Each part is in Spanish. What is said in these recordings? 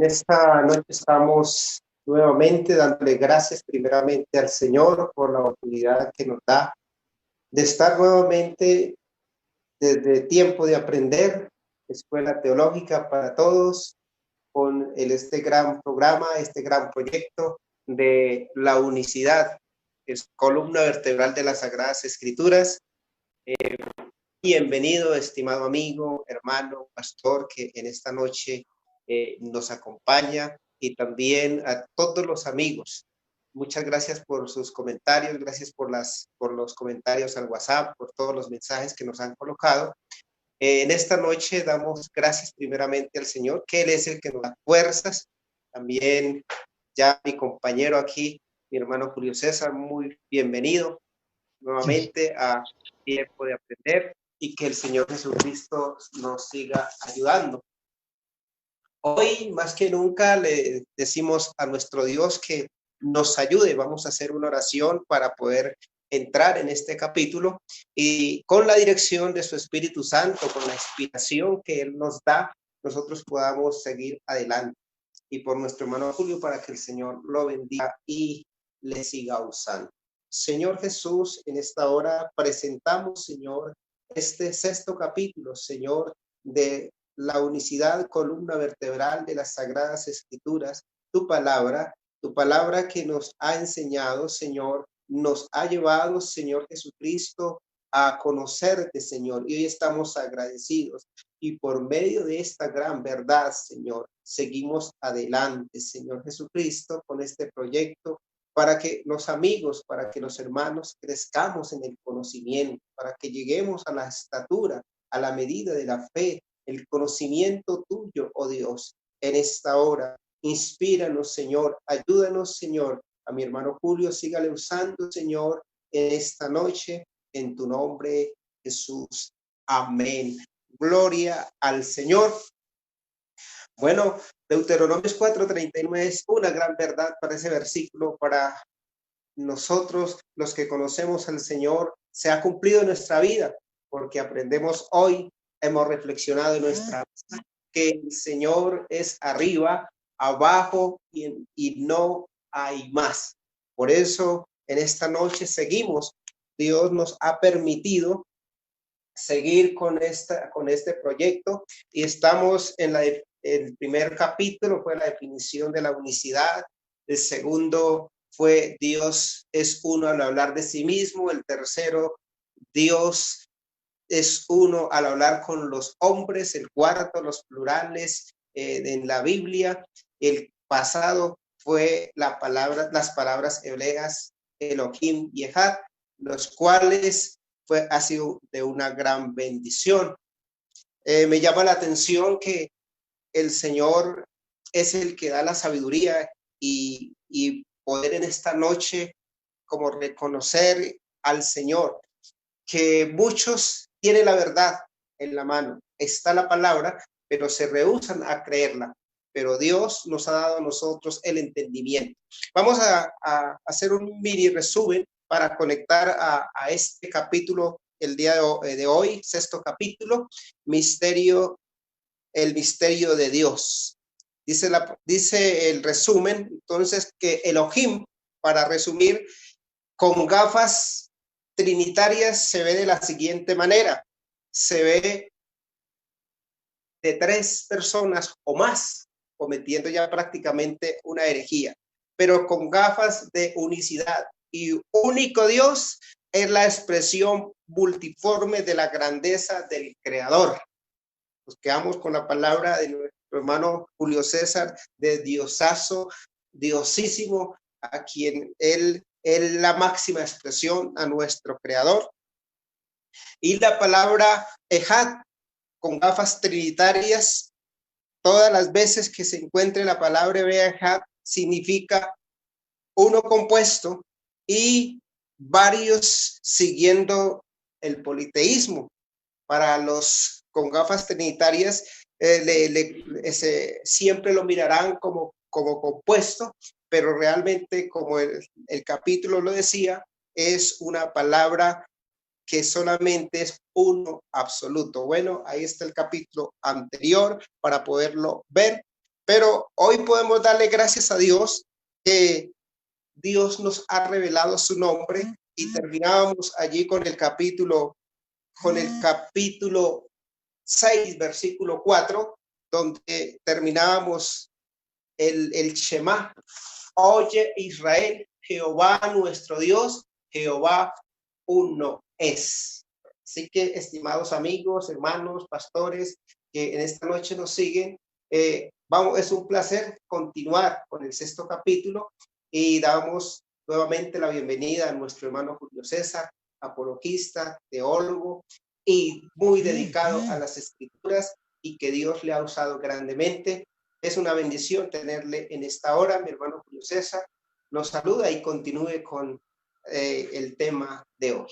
esta noche estamos nuevamente dándole gracias primeramente al Señor por la oportunidad que nos da de estar nuevamente desde tiempo de aprender, Escuela Teológica para Todos, con este gran programa, este gran proyecto de la unicidad, es columna vertebral de las Sagradas Escrituras. Bienvenido, estimado amigo, hermano, pastor, que en esta noche nos acompaña, y también a todos los amigos. Muchas gracias por sus comentarios, gracias por los comentarios al WhatsApp, por todos los mensajes que nos han colocado. En esta noche damos gracias primeramente al Señor, que Él es el que nos da fuerzas. También ya mi compañero aquí, mi hermano Julio César, muy bienvenido nuevamente a Tiempo de Aprender, y que el Señor Jesucristo nos siga ayudando. Hoy, más que nunca, le decimos a nuestro Dios que nos ayude. Vamos a hacer una oración para poder entrar en este capítulo, y con la dirección de su Espíritu Santo, con la inspiración que Él nos da, nosotros podamos seguir adelante. Y por nuestro hermano Julio, para que el Señor lo bendiga y le siga usando. Señor Jesús, en esta hora presentamos, Señor, este sexto capítulo, Señor, de la unicidad, columna vertebral de las Sagradas Escrituras, tu palabra que nos ha enseñado, Señor, nos ha llevado, Señor Jesucristo, a conocerte, Señor, y hoy estamos agradecidos. Y por medio de esta gran verdad, Señor, seguimos adelante, Señor Jesucristo, con este proyecto, para que los amigos, para que los hermanos crezcamos en el conocimiento, para que lleguemos a la estatura, a la medida de la fe, el conocimiento tuyo, oh Dios, en esta hora. Inspíranos, Señor, ayúdanos, Señor. A mi hermano Julio, sígale usando, Señor, en esta noche, en tu nombre, Jesús. Amén. Gloria al Señor. Bueno, Deuteronomios 4:39 es una gran verdad para ese versículo, para nosotros, los que conocemos al Señor. Se ha cumplido en nuestra vida, porque aprendemos hoy, hemos reflexionado en nuestra vida, que el Señor es arriba, abajo, y no hay más. Por eso, en esta noche seguimos. Dios nos ha permitido seguir con este proyecto, y estamos en el primer capítulo fue la definición de la unicidad. El segundo fue Dios es uno al hablar de sí mismo. El tercero, Dios es uno al hablar con los hombres. El cuarto, los plurales en la Biblia. El pasado fue las palabras hebreas Elohim y Ejad, los cuales ha sido de una gran bendición. Me llama la atención que el Señor es el que da la sabiduría, y poder en esta noche como reconocer al Señor, que muchos tienen la verdad en la mano, está la palabra, pero se rehúsan a creerla. Pero Dios nos ha dado a nosotros el entendimiento. Vamos a hacer un mini resumen para conectar a este capítulo el día de hoy, sexto capítulo, el misterio de Dios. Dice el resumen, entonces, que Elohim, para resumir, con gafas trinitarias se ve de la siguiente manera. Se ve de tres personas o más, cometiendo ya prácticamente una herejía, pero con gafas de unicidad. Y único Dios es la expresión multiforme de la grandeza del Creador. Nos quedamos con la palabra de nuestro hermano Julio César, de Diosazo, Diosísimo, a quien él la máxima expresión a nuestro Creador. Y la palabra Ejad, con gafas trinitarias, todas las veces que se encuentre la palabra Ejad, significa uno compuesto y varios siguiendo el politeísmo. Para los con gafas trinitarias, siempre lo mirarán como compuesto, pero realmente, como el capítulo lo decía, es una palabra que solamente es uno absoluto. Bueno, ahí está el capítulo anterior para poderlo ver. Pero hoy podemos darle gracias a Dios que Dios nos ha revelado su nombre y terminábamos allí con el capítulo 6, versículo 4, donde terminábamos el Shema. Oye Israel, Jehová nuestro Dios, Jehová uno es. Así que, estimados amigos, hermanos, pastores, que en esta noche nos siguen, es un placer continuar con el 6º capítulo y damos nuevamente la bienvenida a nuestro hermano Julio César, apologista, teólogo y muy dedicado a las escrituras, y que Dios le ha usado grandemente. Es una bendición tenerle en esta hora. Mi hermano Julio César nos saluda y continúe con el tema de hoy.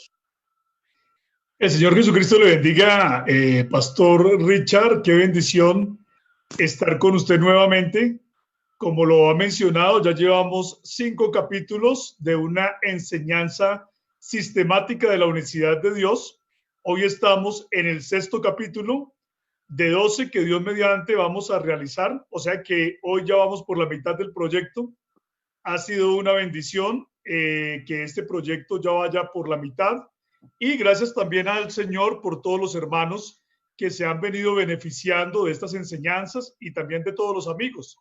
El Señor Jesucristo le bendiga, Pastor Richard. Qué bendición estar con usted nuevamente. Como lo ha mencionado, ya llevamos 5 capítulos de una enseñanza sistemática de la unicidad de Dios. Hoy estamos en el 6º capítulo de 12 que Dios mediante vamos a realizar. O sea que hoy ya vamos por la mitad del proyecto. Ha sido una bendición que este proyecto ya vaya por la mitad. Y gracias también al Señor por todos los hermanos que se han venido beneficiando de estas enseñanzas, y también de todos los amigos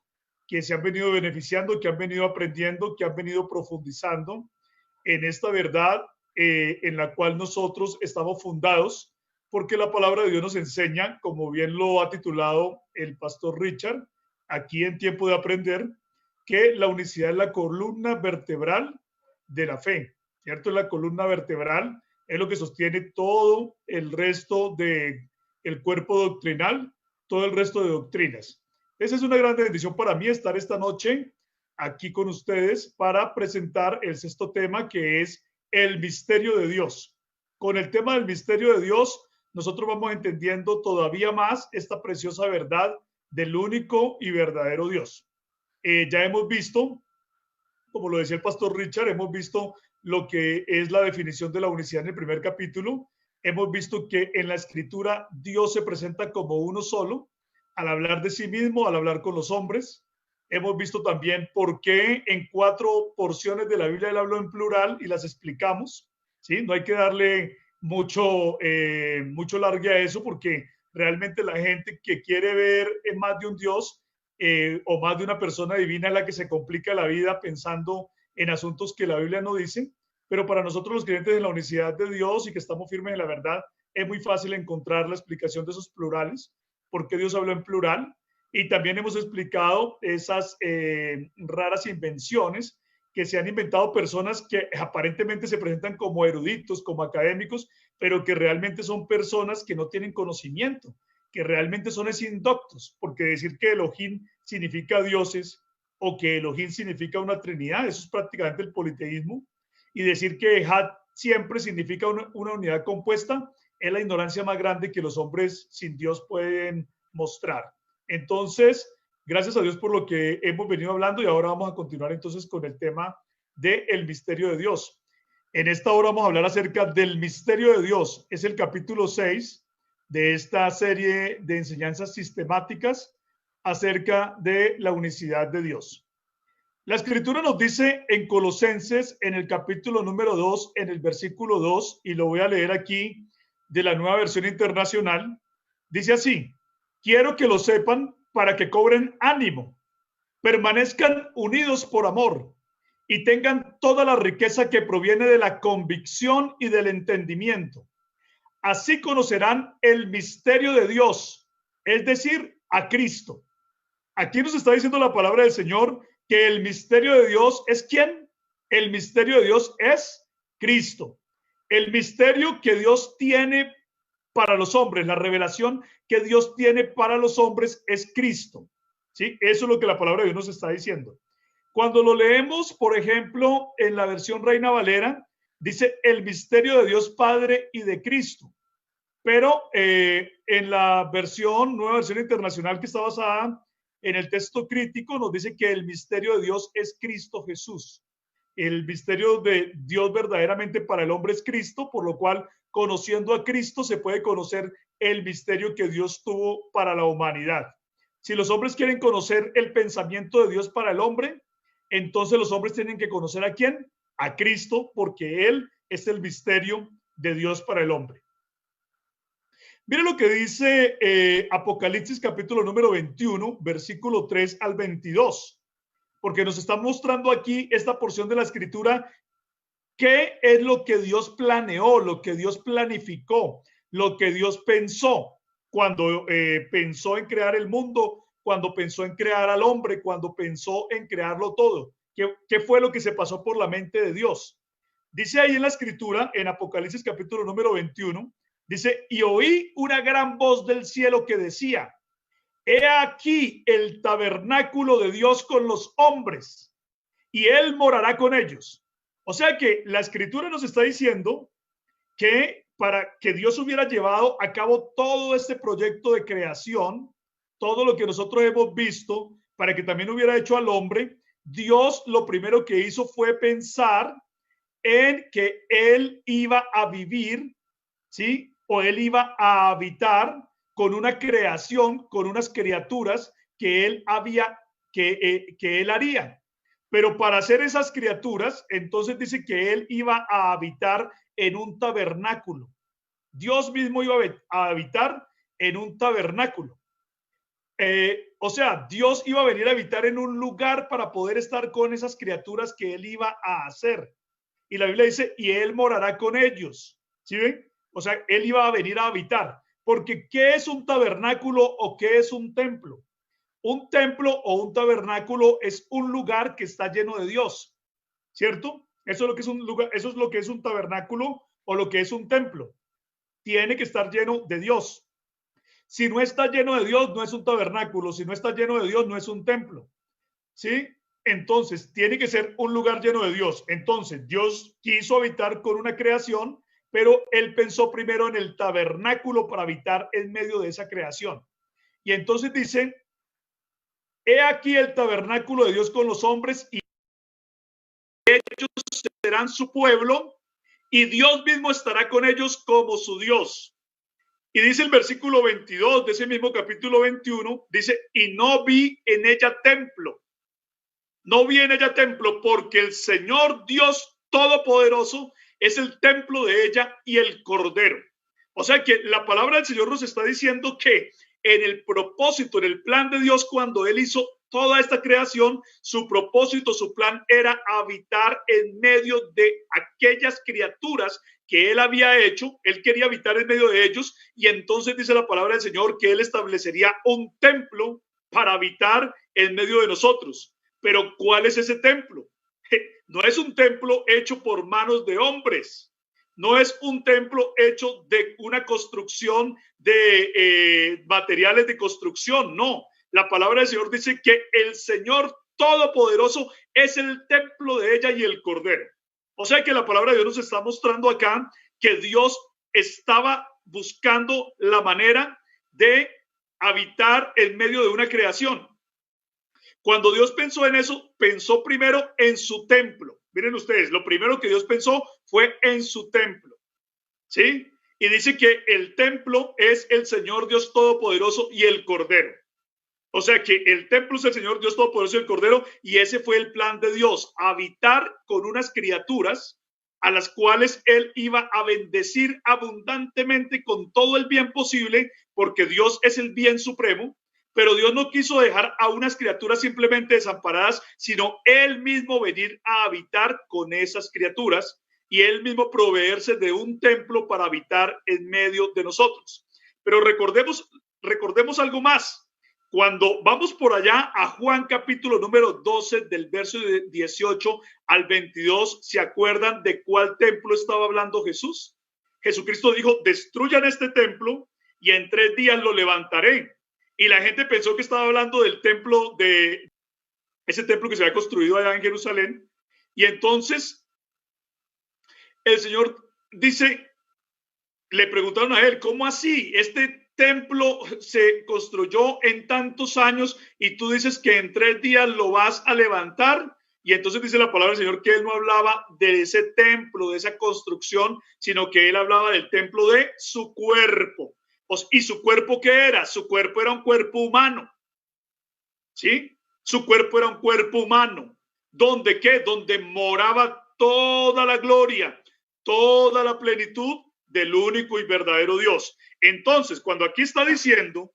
que se han venido beneficiando, que han venido aprendiendo, que han venido profundizando en esta verdad en la cual nosotros estamos fundados, porque la palabra de Dios nos enseña, como bien lo ha titulado el pastor Richard, aquí en Tiempo de Aprender, que la unicidad es la columna vertebral de la fe, ¿cierto? Es la columna vertebral, es lo que sostiene todo el resto del cuerpo doctrinal, todo el resto de doctrinas. Esa es una gran bendición para mí estar esta noche aquí con ustedes para presentar el 6º tema, que es el misterio de Dios. Con el tema del misterio de Dios, nosotros vamos entendiendo todavía más esta preciosa verdad del único y verdadero Dios. Ya hemos visto, como lo decía el pastor Richard, hemos visto lo que es la definición de la unicidad en el primer capítulo. Hemos visto que en la escritura Dios se presenta como uno solo, al hablar de sí mismo, al hablar con los hombres. Hemos visto también por qué en 4 porciones de la Biblia él habló en plural y las explicamos, ¿sí? No hay que darle mucho largue a eso, porque realmente la gente que quiere ver más de un Dios o más de una persona divina es la que se complica la vida pensando en asuntos que la Biblia no dice. Pero para nosotros los creyentes de la unicidad de Dios y que estamos firmes en la verdad, es muy fácil encontrar la explicación de esos plurales, porque Dios habló en plural. Y también hemos explicado esas raras invenciones que se han inventado personas que aparentemente se presentan como eruditos, como académicos, pero que realmente son personas que no tienen conocimiento, que realmente son indoctos, porque decir que Elohim significa dioses o que Elohim significa una trinidad, eso es prácticamente el politeísmo, y decir que Ejad siempre significa una unidad compuesta es la ignorancia más grande que los hombres sin Dios pueden mostrar. Entonces, gracias a Dios por lo que hemos venido hablando, y ahora vamos a continuar entonces con el tema del misterio de Dios. En esta hora vamos a hablar acerca del misterio de Dios. Es el capítulo 6 de esta serie de enseñanzas sistemáticas acerca de la unicidad de Dios. La escritura nos dice en Colosenses, en el capítulo número 2, en el versículo 2, y lo voy a leer aquí de la Nueva Versión Internacional, dice así: quiero que lo sepan para que cobren ánimo, permanezcan unidos por amor y tengan toda la riqueza que proviene de la convicción y del entendimiento. Así conocerán el misterio de Dios, es decir, a Cristo. Aquí nos está diciendo la palabra del Señor que el misterio de Dios es ¿quién? El misterio de Dios es Cristo. El misterio que Dios tiene para los hombres, la revelación que Dios tiene para los hombres es Cristo. ¿Sí? Eso es lo que la palabra de Dios nos está diciendo. Cuando lo leemos, por ejemplo, en la versión Reina Valera, dice el misterio de Dios Padre y de Cristo. Pero en la versión, Nueva Versión Internacional, que está basada en el texto crítico, nos dice que el misterio de Dios es Cristo Jesús. El misterio de Dios verdaderamente para el hombre es Cristo, por lo cual, conociendo a Cristo, se puede conocer el misterio que Dios tuvo para la humanidad. Si los hombres quieren conocer el pensamiento de Dios para el hombre, entonces los hombres tienen que conocer ¿a quién? A Cristo, porque Él es el misterio de Dios para el hombre. Mire lo que dice Apocalipsis capítulo número 21, versículo 3 al 22, porque nos está mostrando aquí esta porción de la escritura. ¿Qué es lo que Dios planeó, lo que Dios planificó, lo que Dios pensó cuando pensó en crear el mundo, cuando pensó en crear al hombre, cuando pensó en crearlo todo? ¿Qué fue lo que se pasó por la mente de Dios? Dice ahí en la escritura, en Apocalipsis capítulo número 21, dice, y oí una gran voz del cielo que decía, he aquí el tabernáculo de Dios con los hombres, y Él morará con ellos. O sea que la escritura nos está diciendo que para que Dios hubiera llevado a cabo todo este proyecto de creación, todo lo que nosotros hemos visto, para que también hubiera hecho al hombre, Dios lo primero que hizo fue pensar en que Él iba a vivir, ¿sí? O Él iba a habitar con una creación, con unas criaturas que Él Él haría. Pero para hacer esas criaturas, entonces dice que Él iba a habitar en un tabernáculo. Dios mismo iba a habitar en un tabernáculo. O sea, Dios iba a venir a habitar en un lugar para poder estar con esas criaturas que Él iba a hacer. Y la Biblia dice, y Él morará con ellos. ¿Sí ven? O sea, Él iba a venir a habitar. Porque ¿qué es un tabernáculo o qué es un templo? Un templo o un tabernáculo es un lugar que está lleno de Dios, ¿cierto? Eso es lo que es un lugar, eso es lo que es un tabernáculo o lo que es un templo. Tiene que estar lleno de Dios. Si no está lleno de Dios, no es un tabernáculo. Si no está lleno de Dios, no es un templo. ¿Sí? Entonces, tiene que ser un lugar lleno de Dios. Entonces, Dios quiso habitar con una creación, pero Él pensó primero en el tabernáculo para habitar en medio de esa creación. Y entonces dice, he aquí el tabernáculo de Dios con los hombres y ellos serán su pueblo y Dios mismo estará con ellos como su Dios. Y dice el versículo 22 de ese mismo capítulo 21, dice, y no vi en ella templo. No vi en ella templo porque el Señor Dios Todopoderoso es el templo de ella y el Cordero. O sea que la palabra del Señor nos está diciendo que en el propósito, en el plan de Dios, cuando Él hizo toda esta creación, su propósito, su plan era habitar en medio de aquellas criaturas que Él había hecho. Él quería habitar en medio de ellos y entonces dice la palabra del Señor que Él establecería un templo para habitar en medio de nosotros. Pero ¿cuál es ese templo? No es un templo hecho por manos de hombres. No es un templo hecho de una construcción de materiales de construcción, no. La palabra del Señor dice que el Señor Todopoderoso es el templo de ella y el Cordero. O sea que la palabra de Dios nos está mostrando acá que Dios estaba buscando la manera de habitar en medio de una creación. Cuando Dios pensó en eso, pensó primero en su templo. Miren ustedes, lo primero que Dios pensó fue en su templo, ¿sí? Y dice que el templo es el Señor Dios Todopoderoso y el Cordero. O sea que el templo es el Señor Dios Todopoderoso y el Cordero, y ese fue el plan de Dios, habitar con unas criaturas a las cuales Él iba a bendecir abundantemente con todo el bien posible, porque Dios es el bien supremo. Pero Dios no quiso dejar a unas criaturas simplemente desamparadas, sino Él mismo venir a habitar con esas criaturas y Él mismo proveerse de un templo para habitar en medio de nosotros. Pero recordemos algo más. Cuando vamos por allá a Juan capítulo número 12 del verso 18 al 22, ¿se acuerdan de cuál templo estaba hablando Jesús? Jesucristo dijo, destruyan este templo y en 3 días lo levantaré. Y la gente pensó que estaba hablando del templo, de ese templo que se había construido allá en Jerusalén. Y entonces el Señor dice, le preguntaron a él, ¿cómo así? Este templo se construyó en tantos años y tú dices que en 3 días lo vas a levantar. Y entonces dice la palabra del Señor que Él no hablaba de ese templo, de esa construcción, sino que Él hablaba del templo de su cuerpo. ¿Y su cuerpo qué era? Su cuerpo era un cuerpo humano. ¿sí? Su cuerpo era un cuerpo humano. ¿Donde qué? Donde moraba toda la gloria, toda la plenitud del único y verdadero Dios. Entonces, cuando aquí está diciendo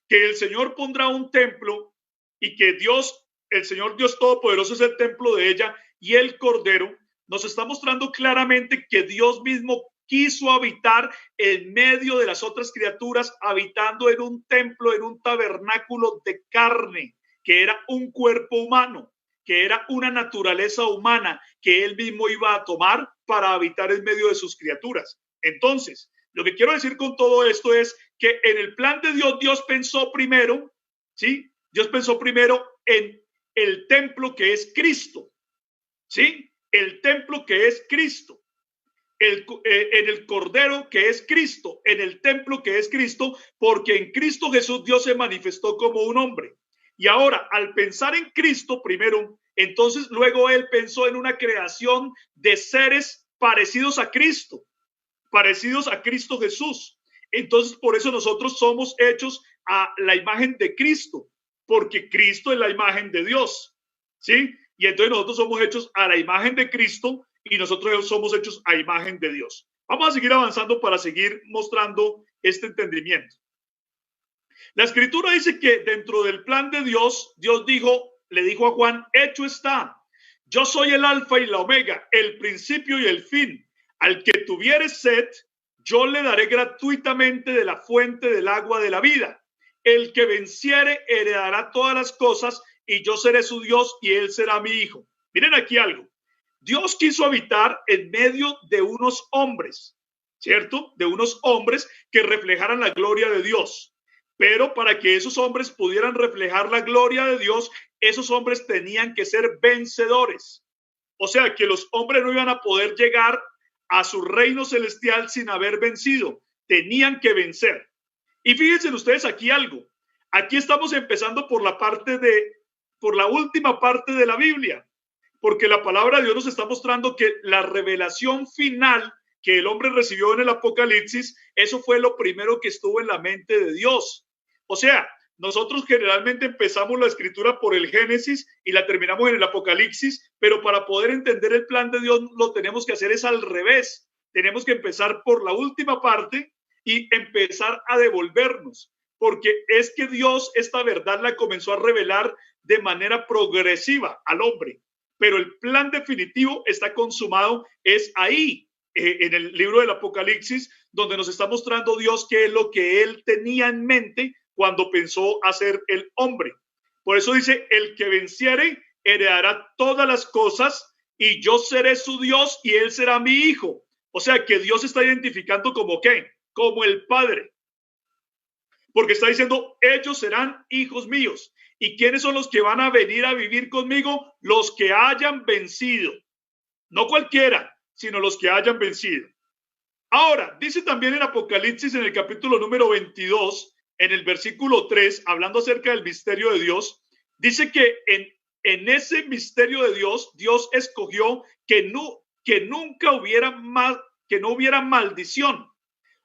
que el Señor pondrá un templo y que Dios, el Señor Dios Todopoderoso es el templo de ella y el Cordero, nos está mostrando claramente que Dios mismo quiso habitar en medio de las otras criaturas, habitando en un templo, en un tabernáculo de carne, que era un cuerpo humano, que era una naturaleza humana que él mismo iba a tomar para habitar en medio de sus criaturas. Entonces, lo que quiero decir con todo esto es que en el plan de Dios, Dios pensó primero, ¿sí? Dios pensó primero en el templo que es Cristo, ¿sí? El templo que es Cristo. En el Cordero que es Cristo, en el templo que es Cristo, porque en Cristo Jesús Dios se manifestó como un hombre. Y ahora, al pensar en Cristo primero, entonces luego él pensó en una creación de seres parecidos a Cristo Jesús. Entonces, por eso nosotros somos hechos a la imagen de Cristo, porque Cristo es la imagen de Dios, ¿sí? Y entonces nosotros somos hechos a la imagen de Cristo y nosotros somos hechos a imagen de Dios. Vamos a seguir avanzando para seguir mostrando este entendimiento. La escritura dice que dentro del plan de Dios, Dios le dijo a Juan, hecho está. Yo soy el alfa y la omega, el principio y el fin. Al que tuviere sed, yo le daré gratuitamente de la fuente del agua de la vida. El que venciere heredará todas las cosas y yo seré su Dios y él será mi hijo. Miren aquí algo. Dios quiso habitar en medio de unos hombres, ¿cierto? De unos hombres que reflejaran la gloria de Dios. Pero para que esos hombres pudieran reflejar la gloria de Dios, esos hombres tenían que ser vencedores. O sea, que los hombres no iban a poder llegar a su reino celestial sin haber vencido. Tenían que vencer. Y fíjense ustedes aquí algo. Aquí estamos empezando por la última parte de la Biblia, porque la palabra de Dios nos está mostrando que la revelación final que el hombre recibió en el Apocalipsis, eso fue lo primero que estuvo en la mente de Dios. O sea, nosotros generalmente empezamos la escritura por el Génesis y la terminamos en el Apocalipsis, pero para poder entender el plan de Dios lo tenemos que hacer es al revés. Tenemos que empezar por la última parte y empezar a devolvernos, porque es que Dios esta verdad la comenzó a revelar de manera progresiva al hombre, pero el plan definitivo está consumado, es ahí, en el libro del Apocalipsis, donde nos está mostrando Dios qué es lo que él tenía en mente cuando pensó hacer el hombre. Por eso dice, el que venciere heredará todas las cosas y yo seré su Dios y él será mi hijo. O sea que Dios está identificando como ¿qué? Como el Padre. Porque está diciendo, ellos serán hijos míos. ¿Y quiénes son los que van a venir a vivir conmigo? Los que hayan vencido. No cualquiera, sino los que hayan vencido. Ahora, dice también en Apocalipsis, en el capítulo número 22, en el versículo 3, hablando acerca del misterio de Dios, dice que en ese misterio de Dios, Dios escogió que nunca hubiera que no hubiera maldición.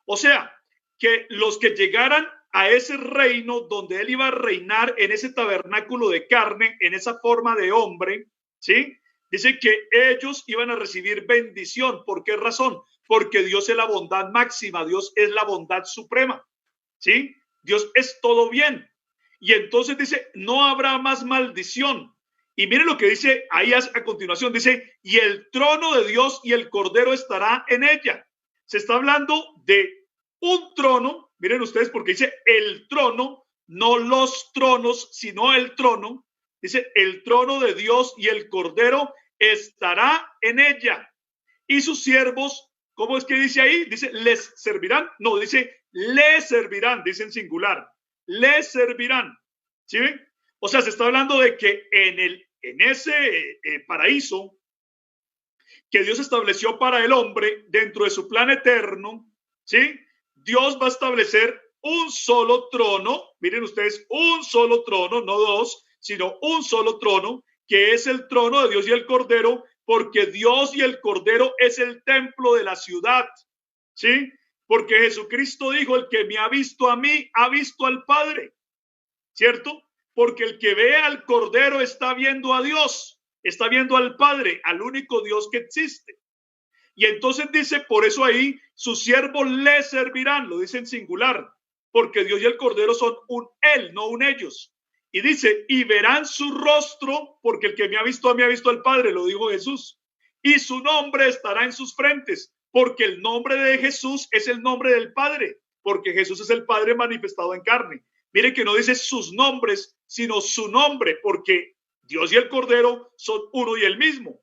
O sea, que los que llegaran a ese reino donde él iba a reinar en ese tabernáculo de carne, en esa forma de hombre, ¿sí? Dice que ellos iban a recibir bendición. ¿Por qué razón? Porque Dios es la bondad máxima, Dios es la bondad suprema, ¿sí? Dios es todo bien. Y entonces dice, no habrá más maldición. Y miren lo que dice ahí a continuación, dice, y el trono de Dios y el Cordero estará en ella. Se está hablando de un trono, miren ustedes, porque dice el trono, no los tronos, sino el trono. Dice, el trono de Dios y el Cordero estará en ella. Y sus siervos, ¿cómo es que dice ahí? Dice, les servirán. No, dice, les servirán, dice en singular. Les servirán. ¿Sí ven? O sea, se está hablando de que en ese paraíso que Dios estableció para el hombre dentro de su plan eterno, ¿sí? Dios va a establecer un solo trono, miren ustedes, un solo trono, no dos, sino un solo trono, que es el trono de Dios y el Cordero, porque Dios y el Cordero es el templo de la ciudad, ¿sí? Porque Jesucristo dijo, el que me ha visto a mí, ha visto al Padre, ¿cierto? porque el que ve al Cordero está viendo a Dios, está viendo al Padre, al único Dios que existe. Y entonces dice, por eso ahí sus siervos le servirán, lo dice en singular, porque Dios y el Cordero son un él, no un ellos. Y dice, y verán su rostro, porque el que me ha visto a mí ha visto al Padre, lo dijo Jesús. Y su nombre estará en sus frentes, porque el nombre de Jesús es el nombre del Padre, porque Jesús es el Padre manifestado en carne. Mire que no dice sus nombres, sino su nombre, porque Dios y el Cordero son uno y el mismo.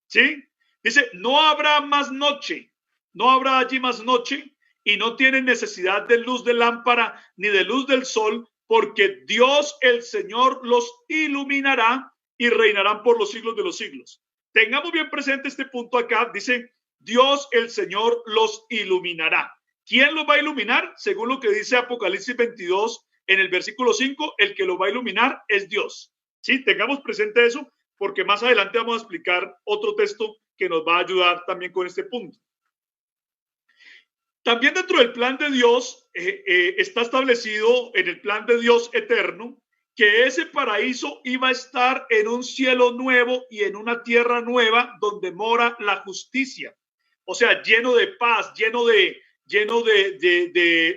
¿Sí? Dice, no habrá más noche, no habrá allí más noche, y no tienen necesidad de luz de lámpara ni de luz del sol, porque Dios el Señor los iluminará y reinarán por los siglos de los siglos. Tengamos bien presente este punto acá, dice, Dios el Señor los iluminará. ¿Quién los va a iluminar? Según lo que dice Apocalipsis 22 en el versículo 5, el que los va a iluminar es Dios. Sí, tengamos presente eso, porque más adelante vamos a explicar otro texto que nos va a ayudar también con este punto. También dentro del plan de Dios está establecido en el plan de Dios eterno que ese paraíso iba a estar en un cielo nuevo y en una tierra nueva donde mora la justicia. O sea, lleno de paz, lleno de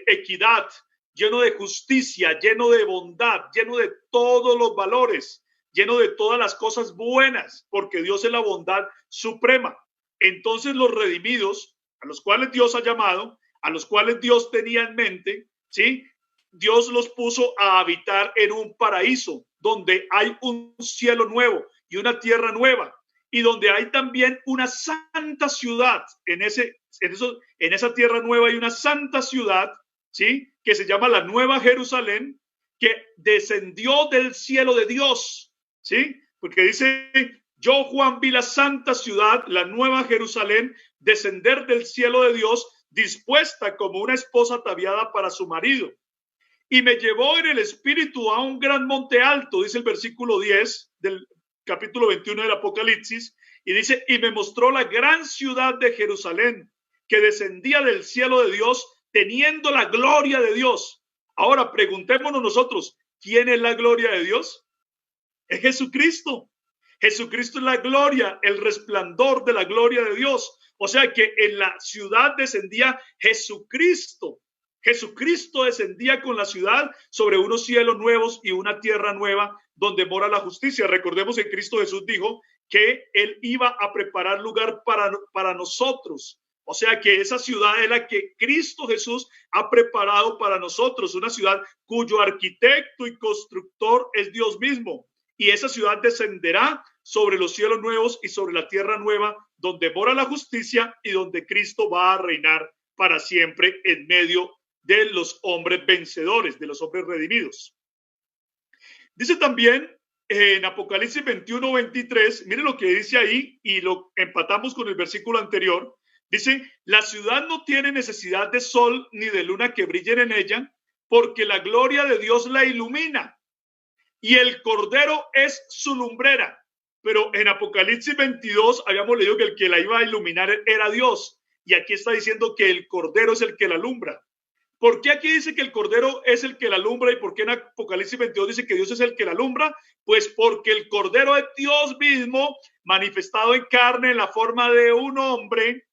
equidad, lleno de justicia, lleno de bondad, lleno de todos los valores, lleno de todas las cosas buenas, porque Dios es la bondad suprema. Entonces los redimidos, a los cuales Dios ha llamado, a los cuales Dios tenía en mente, ¿sí? Dios los puso a habitar en un paraíso donde hay un cielo nuevo y una tierra nueva, y donde hay también una santa ciudad. En esa tierra nueva hay una santa ciudad, ¿sí? Que se llama la Nueva Jerusalén, que descendió del cielo de Dios, ¿sí? Porque dice, yo Juan vi la santa ciudad, la Nueva Jerusalén, descender del cielo de Dios, dispuesta como una esposa ataviada para su marido. Y me llevó en el espíritu a un gran monte alto, dice el versículo 10 del capítulo 21 del Apocalipsis, y dice, y me mostró la gran ciudad de Jerusalén, que descendía del cielo de Dios, teniendo la gloria de Dios. Ahora preguntémonos nosotros, ¿quién es la gloria de Dios? Es Jesucristo. Jesucristo es la gloria, el resplandor de la gloria de Dios. O sea que en la ciudad descendía Jesucristo. Jesucristo descendía con la ciudad sobre unos cielos nuevos y una tierra nueva donde mora la justicia. Recordemos que Cristo Jesús dijo que Él iba a preparar lugar para nosotros. O sea que esa ciudad es la que Cristo Jesús ha preparado para nosotros, una ciudad cuyo arquitecto y constructor es Dios mismo. Y esa ciudad descenderá sobre los cielos nuevos y sobre la tierra nueva, donde mora la justicia y donde Cristo va a reinar para siempre en medio de los hombres vencedores, de los hombres redimidos. Dice también en Apocalipsis 21, 23, mire lo que dice ahí y lo empatamos con el versículo anterior. Dice, la ciudad no tiene necesidad de sol ni de luna que brillen en ella, porque la gloria de Dios la ilumina y el Cordero es su lumbrera. Pero en Apocalipsis 22 habíamos leído que el que la iba a iluminar era Dios. Y aquí está diciendo que el Cordero es el que la alumbra. ¿Por qué aquí dice que el Cordero es el que la alumbra y por qué en Apocalipsis 22 dice que Dios es el que la alumbra? Pues porque el Cordero es Dios mismo manifestado en carne en la forma de un hombre,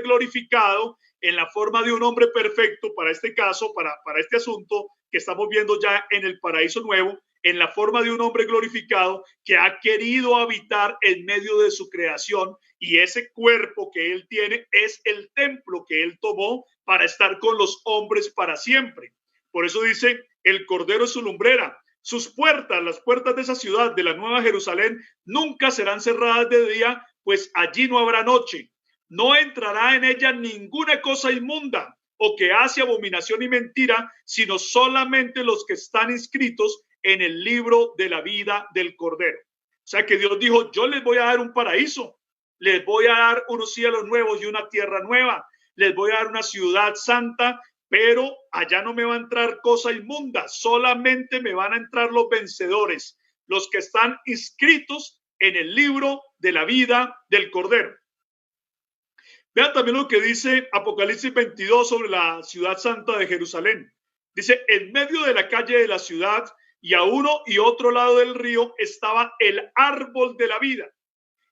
glorificado, en la forma de un hombre perfecto para este caso, para este asunto que estamos viendo ya en el paraíso nuevo, en la forma de un hombre glorificado que ha querido habitar en medio de su creación, y ese cuerpo que él tiene es el templo que él tomó para estar con los hombres para siempre. Por eso dice, el Cordero es su lumbrera. Sus puertas, las puertas de esa ciudad, de la Nueva Jerusalén, nunca serán cerradas de día, pues allí no habrá noche. No entrará en ella ninguna cosa inmunda o que hace abominación y mentira, sino solamente los que están inscritos en el libro de la vida del Cordero. O sea que Dios dijo, yo les voy a dar un paraíso, les voy a dar unos cielos nuevos y una tierra nueva, les voy a dar una ciudad santa, pero allá no me va a entrar cosa inmunda, solamente me van a entrar los vencedores, los que están inscritos en el libro de la vida del Cordero. Vean también lo que dice Apocalipsis 22 sobre la ciudad santa de Jerusalén. Dice, en medio de la calle de la ciudad y a uno y otro lado del río estaba el árbol de la vida,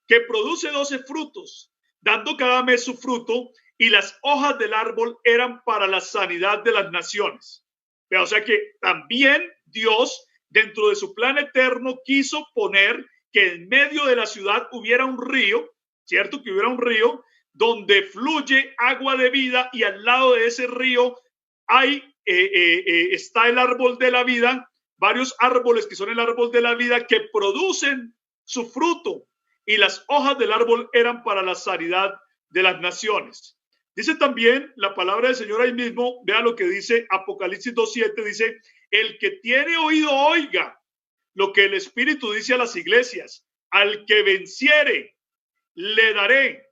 que produce 12 frutos, dando cada mes su fruto, y las hojas del árbol eran para la sanidad de las naciones. O sea que también Dios, dentro de su plan eterno, quiso poner que en medio de la ciudad hubiera un río, ¿cierto? Que hubiera un río donde fluye agua de vida, y al lado de ese río está el árbol de la vida, varios árboles que son el árbol de la vida que producen su fruto, y las hojas del árbol eran para la sanidad de las naciones. Dice también la palabra del Señor ahí mismo, vea lo que dice Apocalipsis 2:7, dice: el que tiene oído oiga lo que el Espíritu dice a las iglesias. Al que venciere, le daré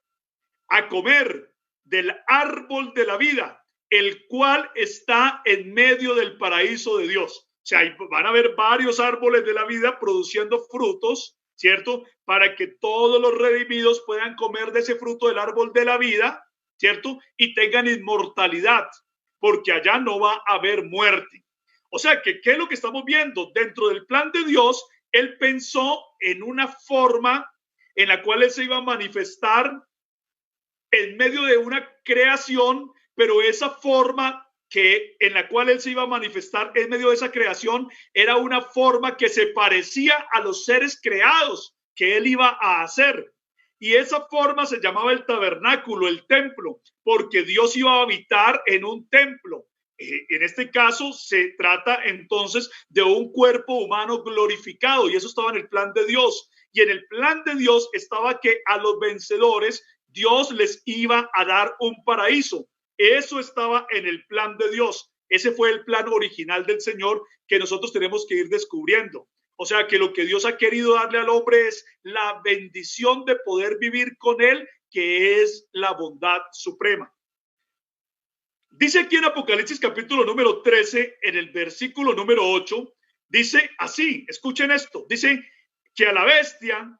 a comer del árbol de la vida, el cual está en medio del paraíso de Dios. O sea, van a haber varios árboles de la vida produciendo frutos, ¿cierto? Para que todos los redimidos puedan comer de ese fruto del árbol de la vida, ¿cierto? Y tengan inmortalidad, porque allá no va a haber muerte. O sea, que ¿qué es lo que estamos viendo? Dentro del plan de Dios, Él pensó en una forma en la cual Él se iba a manifestar en medio de una creación, pero esa forma en la cual Él se iba a manifestar en medio de esa creación era una forma que se parecía a los seres creados que Él iba a hacer. Y esa forma se llamaba el tabernáculo, el templo, porque Dios iba a habitar en un templo. En este caso se trata entonces de un cuerpo humano glorificado, y eso estaba en el plan de Dios. Y en el plan de Dios estaba que a los vencedores Dios les iba a dar un paraíso. Eso estaba en el plan de Dios. Ese fue el plan original del Señor que nosotros tenemos que ir descubriendo. O sea que lo que Dios ha querido darle al hombre es la bendición de poder vivir con Él, que es la bondad suprema. Dice aquí en Apocalipsis capítulo número 13, en el versículo número 8, dice así, escuchen esto, dice que a la bestia,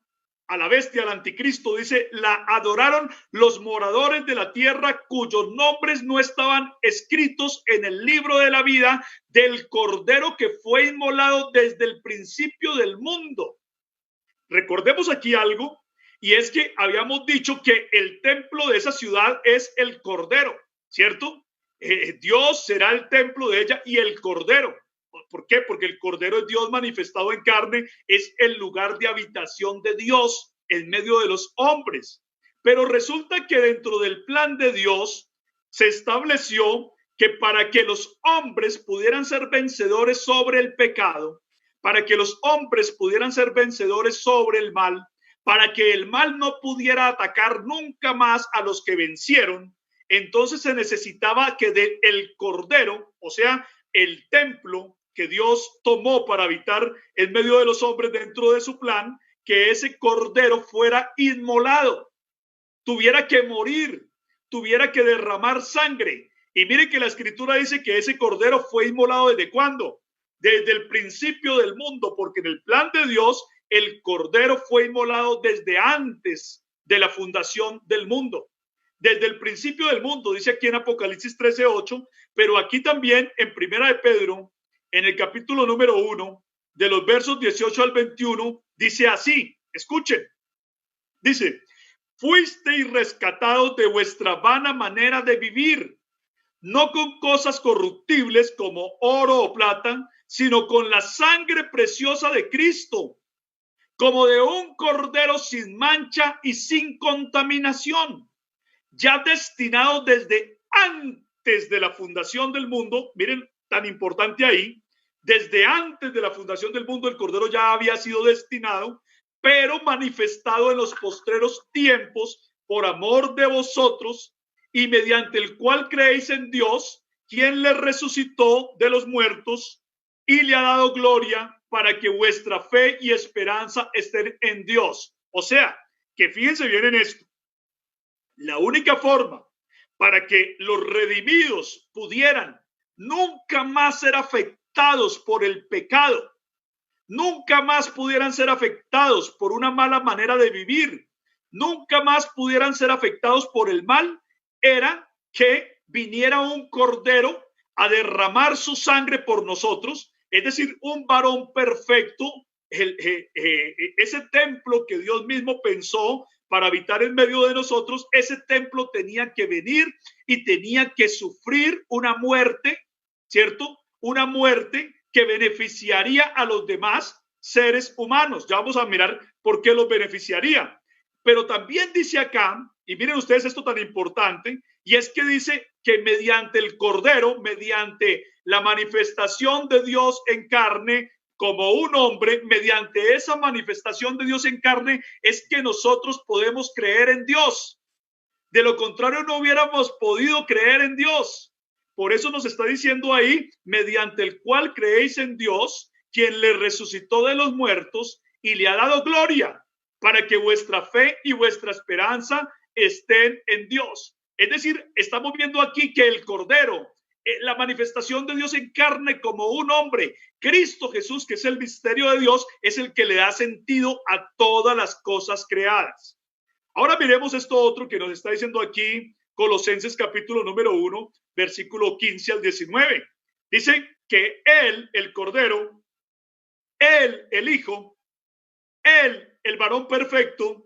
al anticristo, dice, la adoraron los moradores de la tierra cuyos nombres no estaban escritos en el libro de la vida del Cordero que fue inmolado desde el principio del mundo. Recordemos aquí algo, y es que habíamos dicho que el templo de esa ciudad es el Cordero, ¿cierto? Dios será el templo de ella y el Cordero. ¿Por qué? Porque el Cordero es Dios manifestado en carne, es el lugar de habitación de Dios en medio de los hombres. Pero resulta que dentro del plan de Dios se estableció que para que los hombres pudieran ser vencedores sobre el pecado, para que los hombres pudieran ser vencedores sobre el mal, para que el mal no pudiera atacar nunca más a los que vencieron, entonces se necesitaba que del Cordero, o sea, el templo que Dios tomó para habitar en medio de los hombres dentro de su plan, que ese Cordero fuera inmolado, tuviera que morir, tuviera que derramar sangre. Y mire que la Escritura dice que ese Cordero fue inmolado ¿desde cuándo? Desde el principio del mundo, porque en el plan de Dios el Cordero fue inmolado desde antes de la fundación del mundo. Desde el principio del mundo, dice aquí en Apocalipsis 13:8, pero aquí también en Primera de Pedro, en el capítulo número 1, de los versos 18 al 21, dice así, escuchen, dice, fuisteis rescatados de vuestra vana manera de vivir, no con cosas corruptibles como oro o plata, sino con la sangre preciosa de Cristo, como de un cordero sin mancha y sin contaminación, ya destinado desde antes de la fundación del mundo. Miren, tan importante ahí, desde antes de la fundación del mundo el Cordero ya había sido destinado, pero manifestado en los postreros tiempos por amor de vosotros, y mediante el cual creéis en Dios, quien le resucitó de los muertos y le ha dado gloria, para que vuestra fe y esperanza estén en Dios. O sea, que fíjense bien en esto. La única forma para que los redimidos pudieran nunca más ser afectados por el pecado, nunca más pudieran ser afectados por una mala manera de vivir, nunca más pudieran ser afectados por el mal, era que viniera un cordero a derramar su sangre por nosotros, es decir, un varón perfecto, ese templo que Dios mismo pensó para habitar en medio de nosotros, ese templo tenía que venir y tenía que sufrir una muerte, ¿cierto? Una muerte que beneficiaría a los demás seres humanos. Ya vamos a mirar por qué los beneficiaría. Pero también dice acá, y miren ustedes esto tan importante, y es que dice que mediante el Cordero, mediante la manifestación de Dios en carne, como un hombre, mediante esa manifestación de Dios en carne, es que nosotros podemos creer en Dios. De lo contrario, no hubiéramos podido creer en Dios. Por eso nos está diciendo ahí, mediante el cual creéis en Dios, quien le resucitó de los muertos y le ha dado gloria, para que vuestra fe y vuestra esperanza estén en Dios. Es decir, estamos viendo aquí que el Cordero, la manifestación de Dios en carne como un hombre, Cristo Jesús, que es el misterio de Dios, es el que le da sentido a todas las cosas creadas. Ahora miremos esto otro que nos está diciendo aquí Colosenses capítulo número 1, versículo 15 al 19. Dice que Él, el Cordero, Él, el Hijo, Él, el varón perfecto,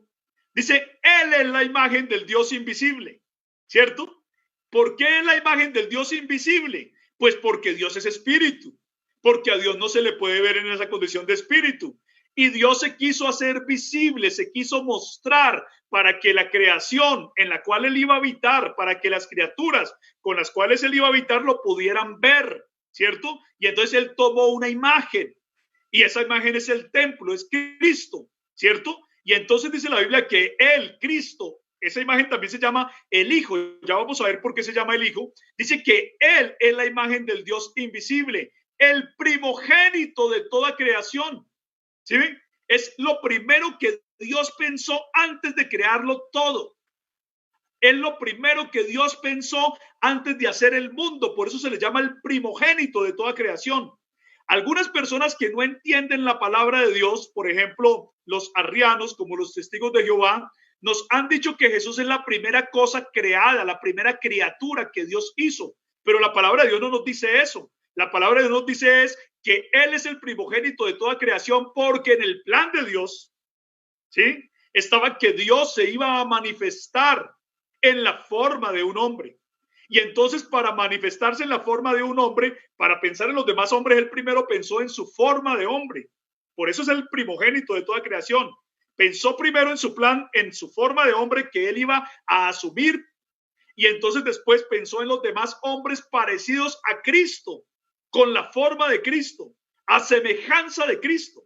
dice, Él es la imagen del Dios invisible, ¿cierto? ¿Por qué es la imagen del Dios invisible? Pues porque Dios es espíritu, porque a Dios no se le puede ver en esa condición de espíritu. Y Dios se quiso hacer visible, se quiso mostrar para que la creación en la cual Él iba a habitar, para que las criaturas con las cuales Él iba a habitar lo pudieran ver, ¿cierto? Y entonces Él tomó una imagen, y esa imagen es el templo, es Cristo, ¿cierto? Y entonces dice la Biblia que Él, Cristo, esa imagen también se llama el Hijo. Ya vamos a ver por qué se llama el Hijo. Dice que Él es la imagen del Dios invisible, el primogénito de toda creación. ¿Sí ven? Es lo primero que Dios pensó antes de crearlo todo. Es lo primero que Dios pensó antes de hacer el mundo. Por eso se le llama el primogénito de toda creación. Algunas personas que no entienden la palabra de Dios, por ejemplo, los arrianos, como los testigos de Jehová, nos han dicho que Jesús es la primera cosa creada, la primera criatura que Dios hizo. Pero la palabra de Dios no nos dice eso. La palabra de Dios nos dice es que Él es el primogénito de toda creación, porque en el plan de Dios, ¿sí?, estaba que Dios se iba a manifestar en la forma de un hombre. Y entonces, para manifestarse en la forma de un hombre, para pensar en los demás hombres, Él primero pensó en su forma de hombre. Por eso es el primogénito de toda creación. Pensó primero en su plan, en su forma de hombre que Él iba a asumir. Y entonces después pensó en los demás hombres parecidos a Cristo, con la forma de Cristo, a semejanza de Cristo,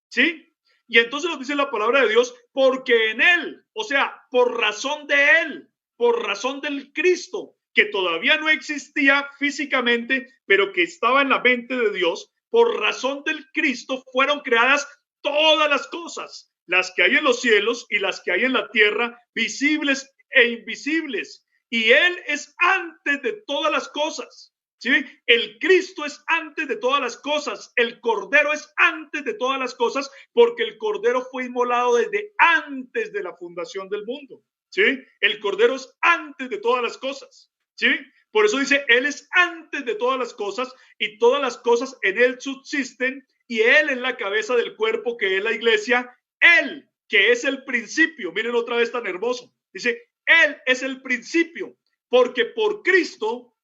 ¿sí? Y entonces nos dice la palabra de Dios, porque en Él, o sea, por razón de Él, por razón del Cristo, que todavía no existía físicamente, pero que estaba en la mente de Dios, por razón del Cristo fueron creadas todas las cosas, las que hay en los cielos y las que hay en la tierra, visibles e invisibles. Y Él es antes de todas las cosas. ¿Sí? El Cristo es antes de todas las cosas, el Cordero es antes de todas las cosas, porque el Cordero fue inmolado desde antes de la fundación del mundo. ¿Sí? El Cordero es antes de todas las cosas. ¿Sí? Por eso dice, Él es antes de todas las cosas y todas las cosas en Él subsisten y Él es la cabeza del cuerpo que es la iglesia. Él, que es el principio, miren otra vez tan hermoso, dice, Él es el principio, porque por Cristo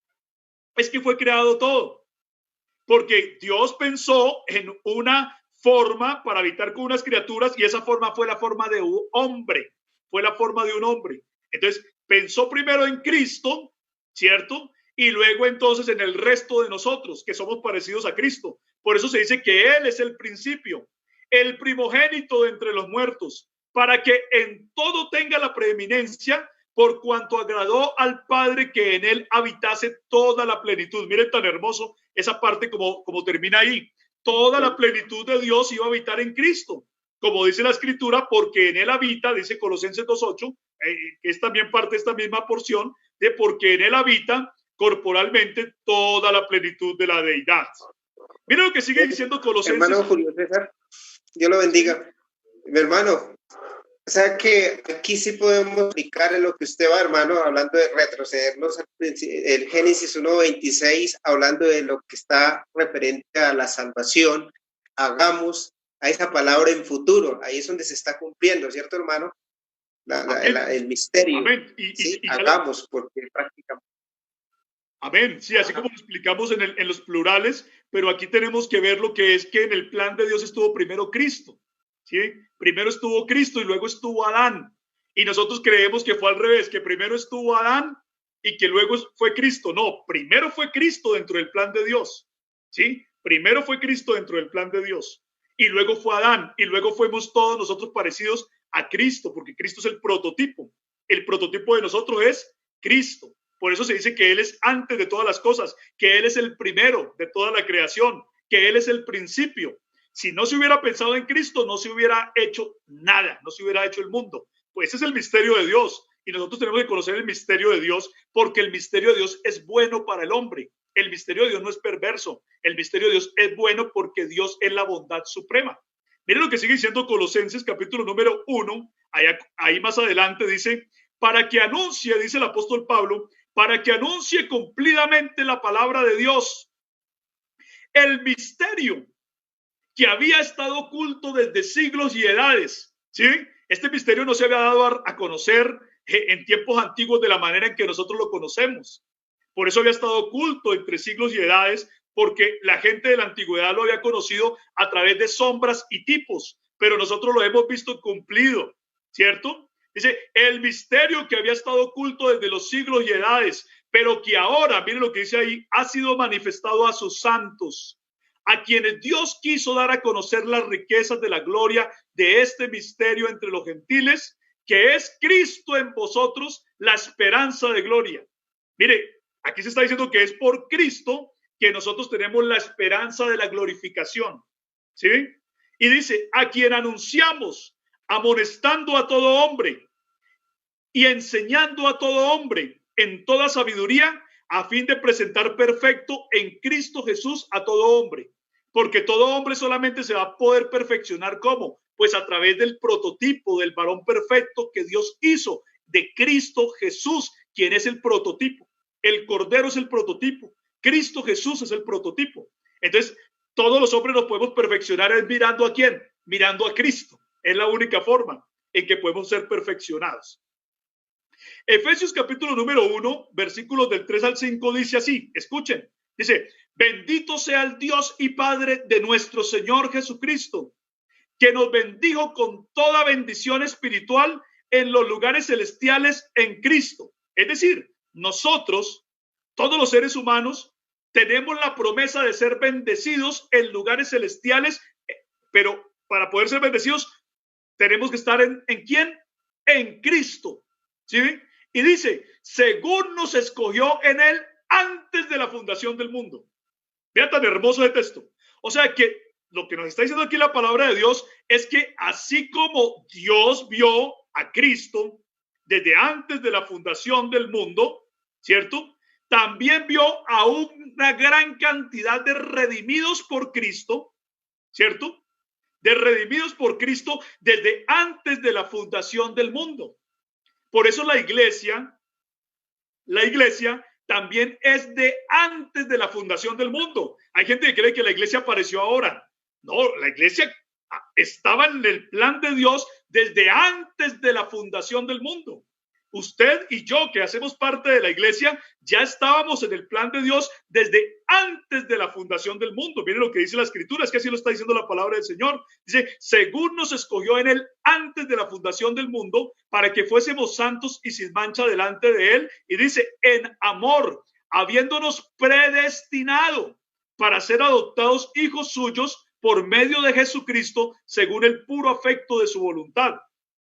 es que fue creado todo, porque Dios pensó en una forma para habitar con unas criaturas y esa forma fue la forma de un hombre, fue la forma de un hombre. Entonces pensó primero en Cristo, ¿cierto? Y luego entonces en el resto de nosotros que somos parecidos a Cristo. Por eso se dice que Él es el principio, el primogénito de entre los muertos, para que en todo tenga la preeminencia, por cuanto agradó al Padre que en Él habitase toda la plenitud. Miren tan hermoso esa parte como termina ahí. Toda la plenitud de Dios iba a habitar en Cristo. Como dice la Escritura, porque en Él habita, dice Colosenses 2:8, que es también parte de esta misma porción, de porque en Él habita corporalmente toda la plenitud de la deidad. Miren lo que sigue diciendo Colosenses. Hermano Julio César, Dios lo bendiga. Mi hermano, O sea que aquí sí podemos aplicar en lo que usted va, hermano, hablando de retrocedernos al el Génesis 1:26, hablando de lo que está referente a la salvación, hagamos a esa palabra en futuro, ahí es donde se está cumpliendo, ¿cierto, hermano? El misterio. Amén. Sí, hagamos, porque prácticamente. Amén. Sí, así como lo explicamos en los plurales, pero aquí tenemos que ver lo que es que en el plan de Dios estuvo primero Cristo. ¿Sí? Primero estuvo Cristo y luego estuvo Adán. Y nosotros creemos que fue al revés, que primero estuvo Adán y que luego fue Cristo. No, primero fue Cristo dentro del plan de Dios. ¿Sí? Primero fue Cristo dentro del plan de Dios. Y luego fue Adán. Y luego fuimos todos nosotros parecidos a Cristo, porque Cristo es el prototipo. El prototipo de nosotros es Cristo. Por eso se dice que Él es antes de todas las cosas, que Él es el primero de toda la creación, que Él es el principio. Si no se hubiera pensado en Cristo, no se hubiera hecho nada, no se hubiera hecho el mundo. Pues ese es el misterio de Dios. Y nosotros tenemos que conocer el misterio de Dios, porque el misterio de Dios es bueno para el hombre. El misterio de Dios no es perverso. El misterio de Dios es bueno porque Dios es la bondad suprema. Miren lo que sigue diciendo Colosenses, capítulo número 1. Ahí más adelante dice, para que anuncie, dice el apóstol Pablo, para que anuncie cumplidamente la palabra de Dios, el misterio que había estado oculto desde siglos y edades. ¿Sí? Este misterio no se había dado a conocer en tiempos antiguos de la manera en que nosotros lo conocemos. Por eso había estado oculto entre siglos y edades, porque la gente de la antigüedad lo había conocido a través de sombras y tipos, pero nosotros lo hemos visto cumplido, ¿cierto? Dice, el misterio que había estado oculto desde los siglos y edades, pero que ahora, miren lo que dice ahí, ha sido manifestado a sus santos, a quienes Dios quiso dar a conocer las riquezas de la gloria de este misterio entre los gentiles, que es Cristo en vosotros, la esperanza de gloria. Mire, aquí se está diciendo que es por Cristo que nosotros tenemos la esperanza de la glorificación. ¿Sí? Y dice, a quien anunciamos, amonestando a todo hombre y enseñando a todo hombre en toda sabiduría, a fin de presentar perfecto en Cristo Jesús a todo hombre. Porque todo hombre solamente se va a poder perfeccionar, ¿cómo? Pues a través del prototipo del varón perfecto que Dios hizo, de Cristo Jesús, quien es el prototipo. El Cordero es el prototipo. Cristo Jesús es el prototipo. Entonces, todos los hombres nos podemos perfeccionar es mirando a quién, mirando a Cristo. Es la única forma en que podemos ser perfeccionados. Efesios capítulo número 1, versículos del 3 al 5 dice así, escuchen, dice, bendito sea el Dios y Padre de nuestro Señor Jesucristo, que nos bendijo con toda bendición espiritual en los lugares celestiales en Cristo. Es decir, nosotros, todos los seres humanos, tenemos la promesa de ser bendecidos en lugares celestiales, pero para poder ser bendecidos tenemos que estar ¿en quién? En Cristo. ¿Sí? Y dice, según nos escogió en él antes de la fundación del mundo. Vean tan hermoso el texto. O sea que lo que nos está diciendo aquí la palabra de Dios es que así como Dios vio a Cristo desde antes de la fundación del mundo, ¿cierto? También vio a una gran cantidad de redimidos por Cristo, ¿cierto? De redimidos por Cristo desde antes de la fundación del mundo. Por eso la iglesia también es de antes de la fundación del mundo. Hay gente que cree que la iglesia apareció ahora. No, la iglesia estaba en el plan de Dios desde antes de la fundación del mundo. Usted y yo, que hacemos parte de la iglesia, ya estábamos en el plan de Dios desde antes de la fundación del mundo. Miren lo que dice la escritura, es que así lo está diciendo la palabra del Señor. Dice, según nos escogió en él antes de la fundación del mundo, para que fuésemos santos y sin mancha delante de él. Y dice, en amor, habiéndonos predestinado para ser adoptados hijos suyos por medio de Jesucristo, según el puro afecto de su voluntad.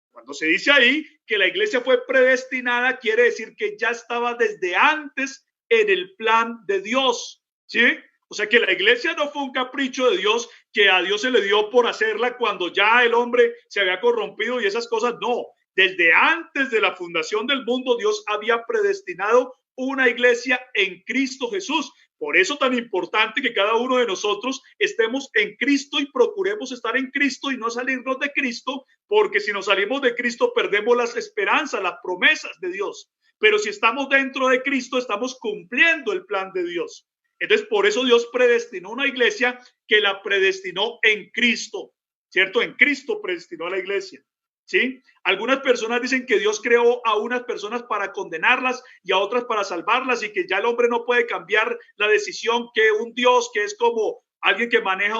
Cuando se dice ahí que la iglesia fue predestinada, quiere decir que ya estaba desde antes en el plan de Dios, ¿sí? O sea que la iglesia no fue un capricho de Dios que a Dios se le dio por hacerla cuando ya el hombre se había corrompido y esas cosas. No, desde antes de la fundación del mundo Dios había predestinado una iglesia en Cristo Jesús Por eso tan importante que cada uno de nosotros estemos en Cristo y procuremos estar en Cristo y no salirnos de Cristo, porque si nos salimos de Cristo perdemos las esperanzas, las promesas de Dios. Pero si estamos dentro de Cristo, estamos cumpliendo el plan de Dios. Entonces, por eso Dios predestinó una iglesia que la predestinó en Cristo, ¿cierto? En Cristo predestinó a la iglesia, ¿sí? Algunas personas dicen que Dios creó a unas personas para condenarlas y a otras para salvarlas y que ya el hombre no puede cambiar la decisión, que un Dios que es como alguien que maneja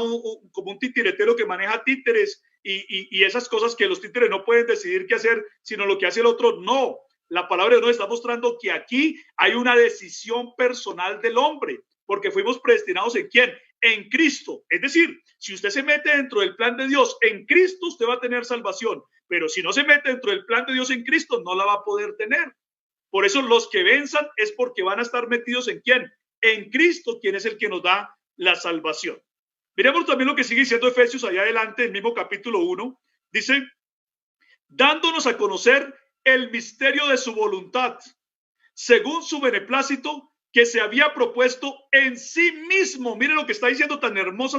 como un titiretero que maneja títeres y esas cosas que los títeres no pueden decidir qué hacer, sino lo que hace el otro. No, la palabra de Dios está mostrando que aquí hay una decisión personal del hombre, porque fuimos predestinados ¿en quién? En Cristo. Es decir, si usted se mete dentro del plan de Dios en Cristo, usted va a tener salvación. Pero si no se mete dentro del plan de Dios en Cristo, no la va a poder tener. Por eso los que venzan es porque van a estar metidos ¿en quién? En Cristo, quien es el que nos da la salvación. Miremos también lo que sigue diciendo Efesios allá adelante, el mismo capítulo 1. Dice, dándonos a conocer el misterio de su voluntad, según su beneplácito, que se había propuesto en sí mismo. Miren lo que está diciendo tan hermosa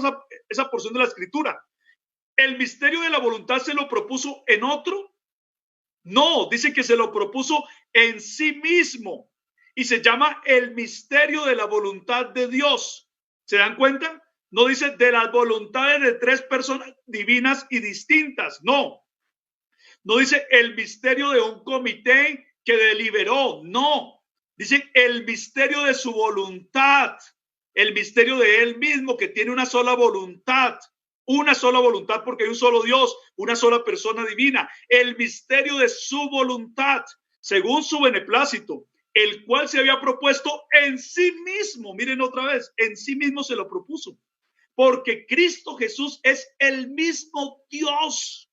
esa porción de la escritura. ¿El misterio de la voluntad se lo propuso en otro? No, dice que se lo propuso en sí mismo. Y se llama el misterio de la voluntad de Dios. ¿Se dan cuenta? No dice de las voluntades de tres personas divinas y distintas. No. No dice el misterio de un comité que deliberó. No. Dice el misterio de su voluntad. El misterio de él mismo, que tiene una sola voluntad. Una sola voluntad, porque hay un solo Dios, una sola persona divina. El misterio de su voluntad, según su beneplácito, el cual se había propuesto en sí mismo. Miren otra vez, en sí mismo se lo propuso. Porque Cristo Jesús es el mismo Dios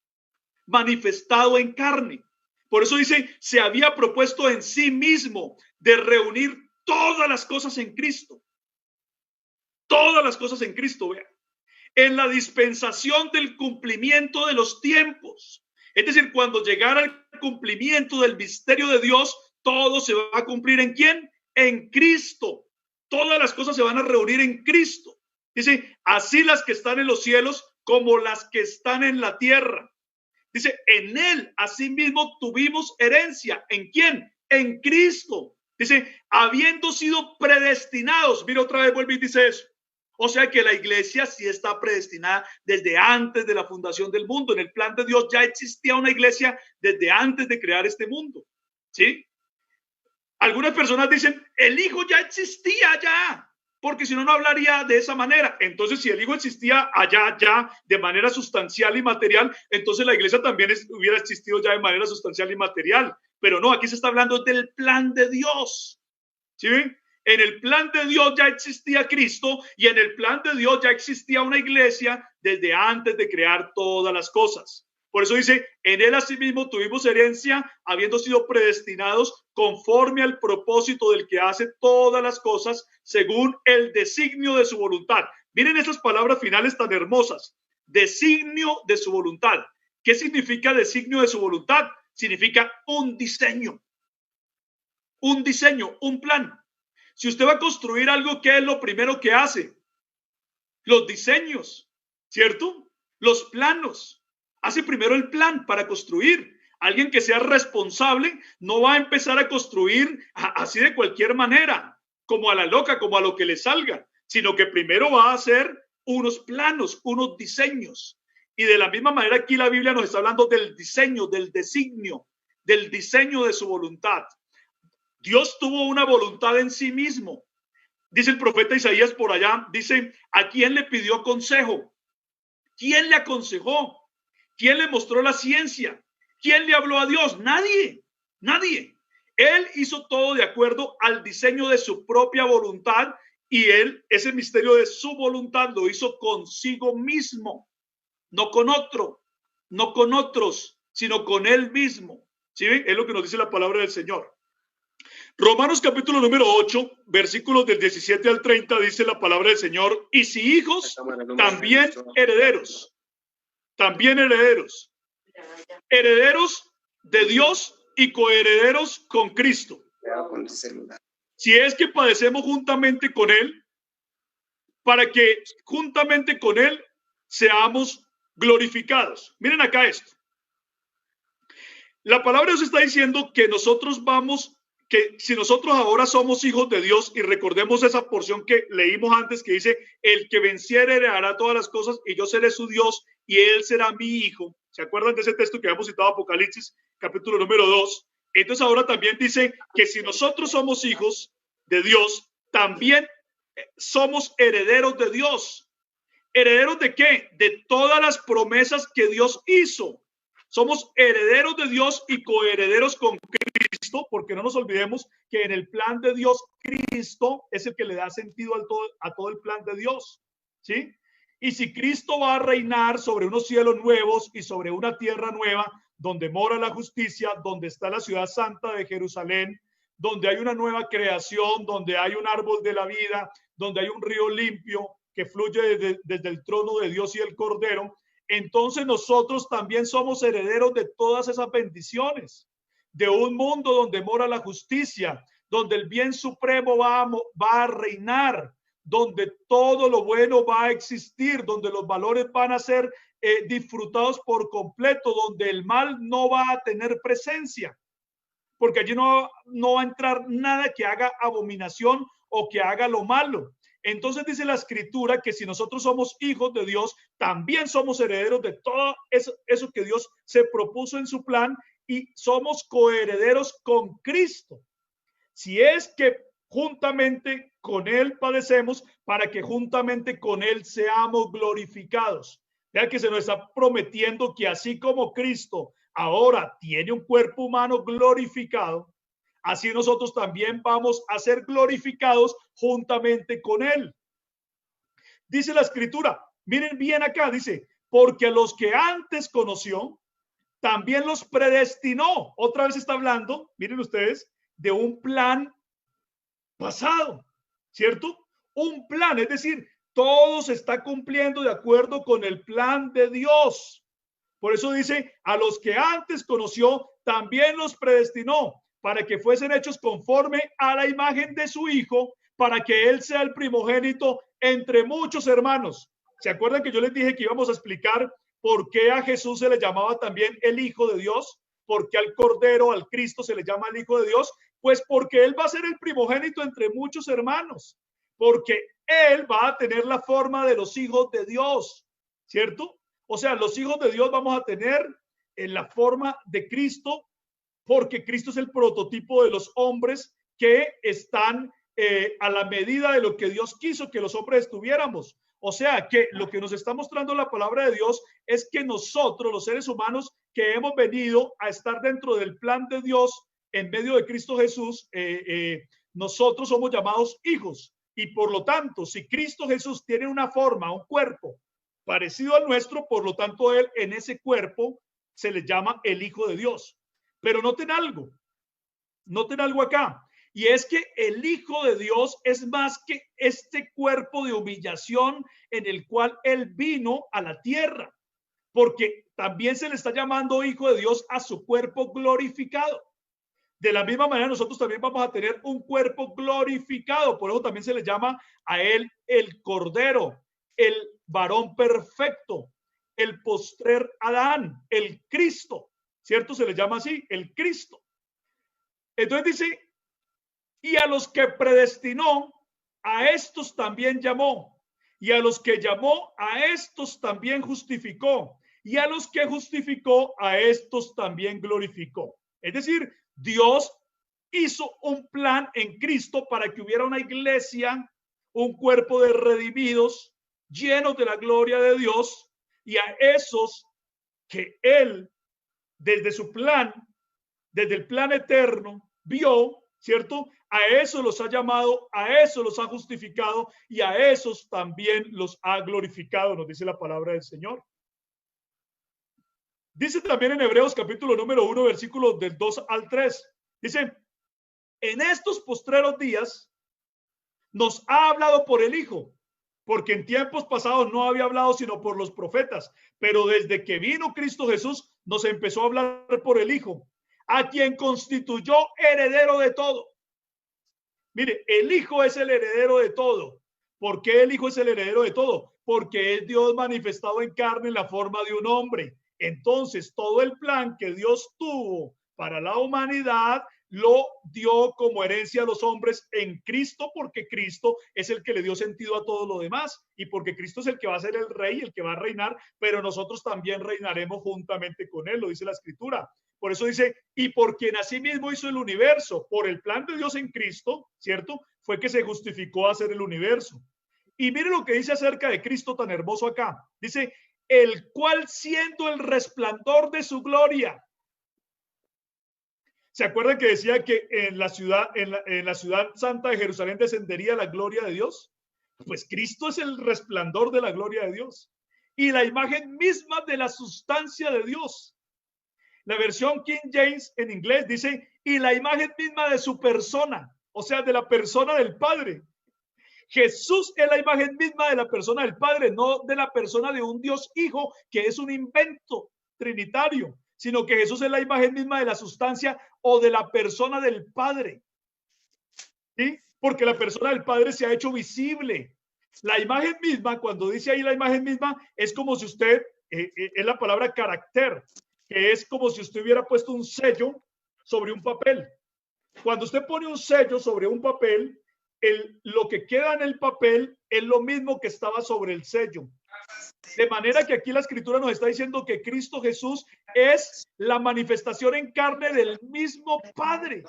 manifestado en carne. Por eso dice, se había propuesto en sí mismo de reunir todas las cosas en Cristo. Todas las cosas en Cristo, vean. En la dispensación del cumplimiento de los tiempos. Es decir, cuando llegara el cumplimiento del misterio de Dios, todo se va a cumplir ¿en quién? En Cristo. Todas las cosas se van a reunir en Cristo. Dice, así las que están en los cielos como las que están en la tierra. Dice, en él asimismo tuvimos herencia. ¿En quién? En Cristo. Dice, habiendo sido predestinados. Mira, otra vez vuelve y dice eso. O sea que la iglesia sí está predestinada desde antes de la fundación del mundo. En el plan de Dios ya existía una iglesia desde antes de crear este mundo. ¿Sí? Algunas personas dicen, el Hijo ya existía ya, porque si no, no hablaría de esa manera. Entonces, si el Hijo existía allá ya de manera sustancial y material, entonces la iglesia también hubiera existido ya de manera sustancial y material. Pero no, aquí se está hablando del plan de Dios. ¿Sí ven? En el plan de Dios ya existía Cristo y en el plan de Dios ya existía una iglesia desde antes de crear todas las cosas. Por eso dice, en él asimismo tuvimos herencia, habiendo sido predestinados conforme al propósito del que hace todas las cosas según el designio de su voluntad. Miren esas palabras finales tan hermosas. Designio de su voluntad. ¿Qué significa designio de su voluntad? Significa un diseño. Un diseño, un plan. Si usted va a construir algo, ¿qué es lo primero que hace? Los diseños, ¿cierto? Los planos. Hace primero el plan para construir. Alguien que sea responsable no va a empezar a construir así de cualquier manera, como a la loca, como a lo que le salga, sino que primero va a hacer unos planos, unos diseños. Y de la misma manera aquí la Biblia nos está hablando del diseño, del designio, del diseño de su voluntad. Dios tuvo una voluntad en sí mismo. Dice el profeta Isaías por allá, dice, ¿a quién le pidió consejo? ¿Quién le aconsejó? ¿Quién le mostró la ciencia? ¿Quién le habló a Dios? Nadie, nadie. Él hizo todo de acuerdo al diseño de su propia voluntad y él, ese misterio de su voluntad lo hizo consigo mismo, no con otro, no con otros, sino con él mismo. ¿Sí ven? Es lo que nos dice la palabra del Señor. Romanos capítulo número 8, versículos del 17 al 30, dice la palabra del Señor, y si hijos, también herederos, herederos de Dios y coherederos con Cristo. Si es que padecemos juntamente con Él, para que juntamente con Él seamos glorificados. Miren acá esto. La palabra de Dios está diciendo que nosotros vamos, que si nosotros ahora somos hijos de Dios, y recordemos esa porción que leímos antes que dice, el que venciere heredará todas las cosas y yo seré su Dios y él será mi hijo. ¿Se acuerdan de ese texto que habíamos citado, Apocalipsis, capítulo número 2? Entonces ahora también dice que si nosotros somos hijos de Dios, también somos herederos de Dios. ¿Herederos de qué? De todas las promesas que Dios hizo. Somos herederos de Dios y coherederos con Cristo, porque no nos olvidemos que en el plan de Dios, Cristo es el que le da sentido a todo el plan de Dios, ¿sí? Y si Cristo va a reinar sobre unos cielos nuevos y sobre una tierra nueva, donde mora la justicia, donde está la ciudad santa de Jerusalén, donde hay una nueva creación, donde hay un árbol de la vida, donde hay un río limpio que fluye desde el trono de Dios y el Cordero, entonces nosotros también somos herederos de todas esas bendiciones, de un mundo donde mora la justicia, donde el bien supremo va a reinar, donde todo lo bueno va a existir, donde los valores van a ser disfrutados por completo, donde el mal no va a tener presencia, porque allí no va a entrar nada que haga abominación o que haga lo malo. Entonces dice la escritura que si nosotros somos hijos de Dios, también somos herederos de todo eso que Dios se propuso en su plan y somos coherederos con Cristo. Si es que juntamente con Él padecemos, para que juntamente con Él seamos glorificados. Vean que se nos está prometiendo que así como Cristo ahora tiene un cuerpo humano glorificado, así nosotros también vamos a ser glorificados juntamente con Él. Dice la escritura, miren bien acá, dice, porque a los que antes conoció, también los predestinó. Otra vez está hablando, miren ustedes, de un plan pasado, ¿cierto? Un plan, es decir, todo se está cumpliendo de acuerdo con el plan de Dios. Por eso dice, a los que antes conoció, también los predestinó para que fuesen hechos conforme a la imagen de su Hijo, para que Él sea el primogénito entre muchos hermanos. ¿Se acuerdan que yo les dije que íbamos a explicar por qué a Jesús se le llamaba también el Hijo de Dios? ¿Por qué al Cordero, al Cristo se le llama el Hijo de Dios? Pues porque Él va a ser el primogénito entre muchos hermanos, porque Él va a tener la forma de los hijos de Dios, ¿cierto? O sea, los hijos de Dios vamos a tener en la forma de Cristo, porque Cristo es el prototipo de los hombres que están a la medida de lo que Dios quiso que los hombres estuviéramos. O sea, que lo que nos está mostrando la palabra de Dios es que nosotros, los seres humanos, que hemos venido a estar dentro del plan de Dios en medio de Cristo Jesús, nosotros somos llamados hijos. Y por lo tanto, si Cristo Jesús tiene una forma, un cuerpo parecido al nuestro, por lo tanto, Él en ese cuerpo se le llama el Hijo de Dios. Pero noten algo acá, y es que el Hijo de Dios es más que este cuerpo de humillación en el cual Él vino a la tierra, porque también se le está llamando Hijo de Dios a su cuerpo glorificado. De la misma manera, nosotros también vamos a tener un cuerpo glorificado, por eso también se le llama a Él el Cordero, el varón perfecto, el postrer Adán, el Cristo. ¿Cierto? Se le llama así, el Cristo. Entonces dice, y a los que predestinó, a estos también llamó, y a los que llamó, a estos también justificó, y a los que justificó, a estos también glorificó. Es decir, Dios hizo un plan en Cristo para que hubiera una iglesia, un cuerpo de redimidos, llenos de la gloria de Dios, y a esos que Él desde su plan, desde el plan eterno, vio, ¿cierto? A eso los ha llamado, a eso los ha justificado y a esos también los ha glorificado, nos dice la palabra del Señor. Dice también en Hebreos capítulo número 1, versículos del 2 al 3. Dice, en estos postreros días nos ha hablado por el Hijo, porque en tiempos pasados no había hablado sino por los profetas, pero desde que vino Cristo Jesús nos empezó a hablar por el Hijo, a quien constituyó heredero de todo. Mire, el Hijo es el heredero de todo, ¿Por qué el Hijo es el heredero de todo? Porque es Dios manifestado en carne en la forma de un hombre. Entonces, todo el plan que Dios tuvo para la humanidad lo dio como herencia a los hombres en Cristo, porque Cristo es el que le dio sentido a todo lo demás y porque Cristo es el que va a ser el rey, el que va a reinar, pero nosotros también reinaremos juntamente con él, lo dice la Escritura. Por eso dice, y por quien asimismo hizo el universo, por el plan de Dios en Cristo, ¿cierto? Fue que se justificó hacer el universo. Y mire lo que dice acerca de Cristo tan hermoso acá. Dice, el cual siendo el resplandor de su gloria. ¿Se acuerdan que decía que en la ciudad, en la ciudad santa de Jerusalén descendería la gloria de Dios? Pues Cristo es el resplandor de la gloria de Dios y la imagen misma de la sustancia de Dios. La versión King James en inglés dice, y la imagen misma de su persona, o sea, de la persona del Padre. Jesús es la imagen misma de la persona del Padre, no de la persona de un Dios Hijo, que es un invento trinitario, sino que Jesús es la imagen misma de la sustancia o de la persona del Padre. ¿Sí? Porque la persona del Padre se ha hecho visible. La imagen misma, cuando dice ahí la imagen misma, es como si usted, es la palabra carácter, que es como si usted hubiera puesto un sello sobre un papel. Cuando usted pone un sello sobre un papel, lo que queda en el papel es lo mismo que estaba sobre el sello. De manera que aquí la Escritura nos está diciendo que Cristo Jesús es la manifestación en carne del mismo Padre,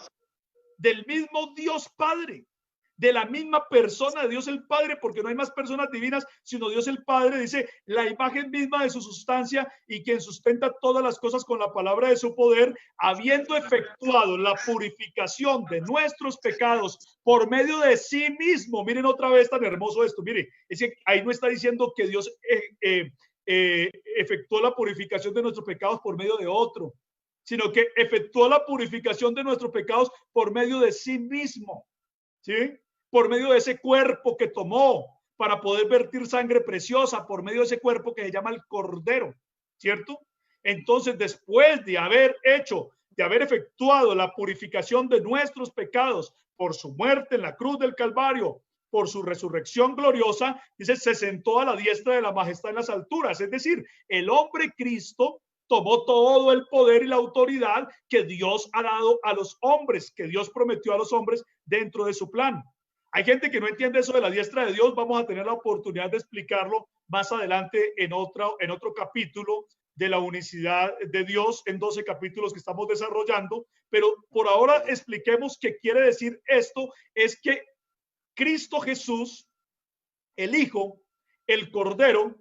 del mismo Dios Padre, de la misma persona de Dios el Padre, porque no hay más personas divinas sino Dios el Padre. Dice, la imagen misma de su sustancia y quien sustenta todas las cosas con la palabra de su poder, habiendo efectuado la purificación de nuestros pecados por medio de sí mismo. Miren otra vez tan hermoso esto. Mire, es que ahí no está diciendo que Dios efectuó la purificación de nuestros pecados por medio de otro, sino que efectuó la purificación de nuestros pecados por medio de sí mismo, ¿sí? Por medio de ese cuerpo que tomó para poder vertir sangre preciosa, por medio de ese cuerpo que se llama el Cordero, ¿cierto? Entonces, después de haber efectuado la purificación de nuestros pecados por su muerte en la cruz del Calvario, por su resurrección gloriosa, dice, se sentó a la diestra de la majestad en las alturas. Es decir, el hombre Cristo tomó todo el poder y la autoridad que Dios ha dado a los hombres, que Dios prometió a los hombres dentro de su plan. Hay gente que no entiende eso de la diestra de Dios. Vamos a tener la oportunidad de explicarlo más adelante en otro capítulo de la unicidad de Dios, en 12 capítulos que estamos desarrollando. Pero por ahora expliquemos qué quiere decir esto. Es que Cristo Jesús, el Hijo, el Cordero,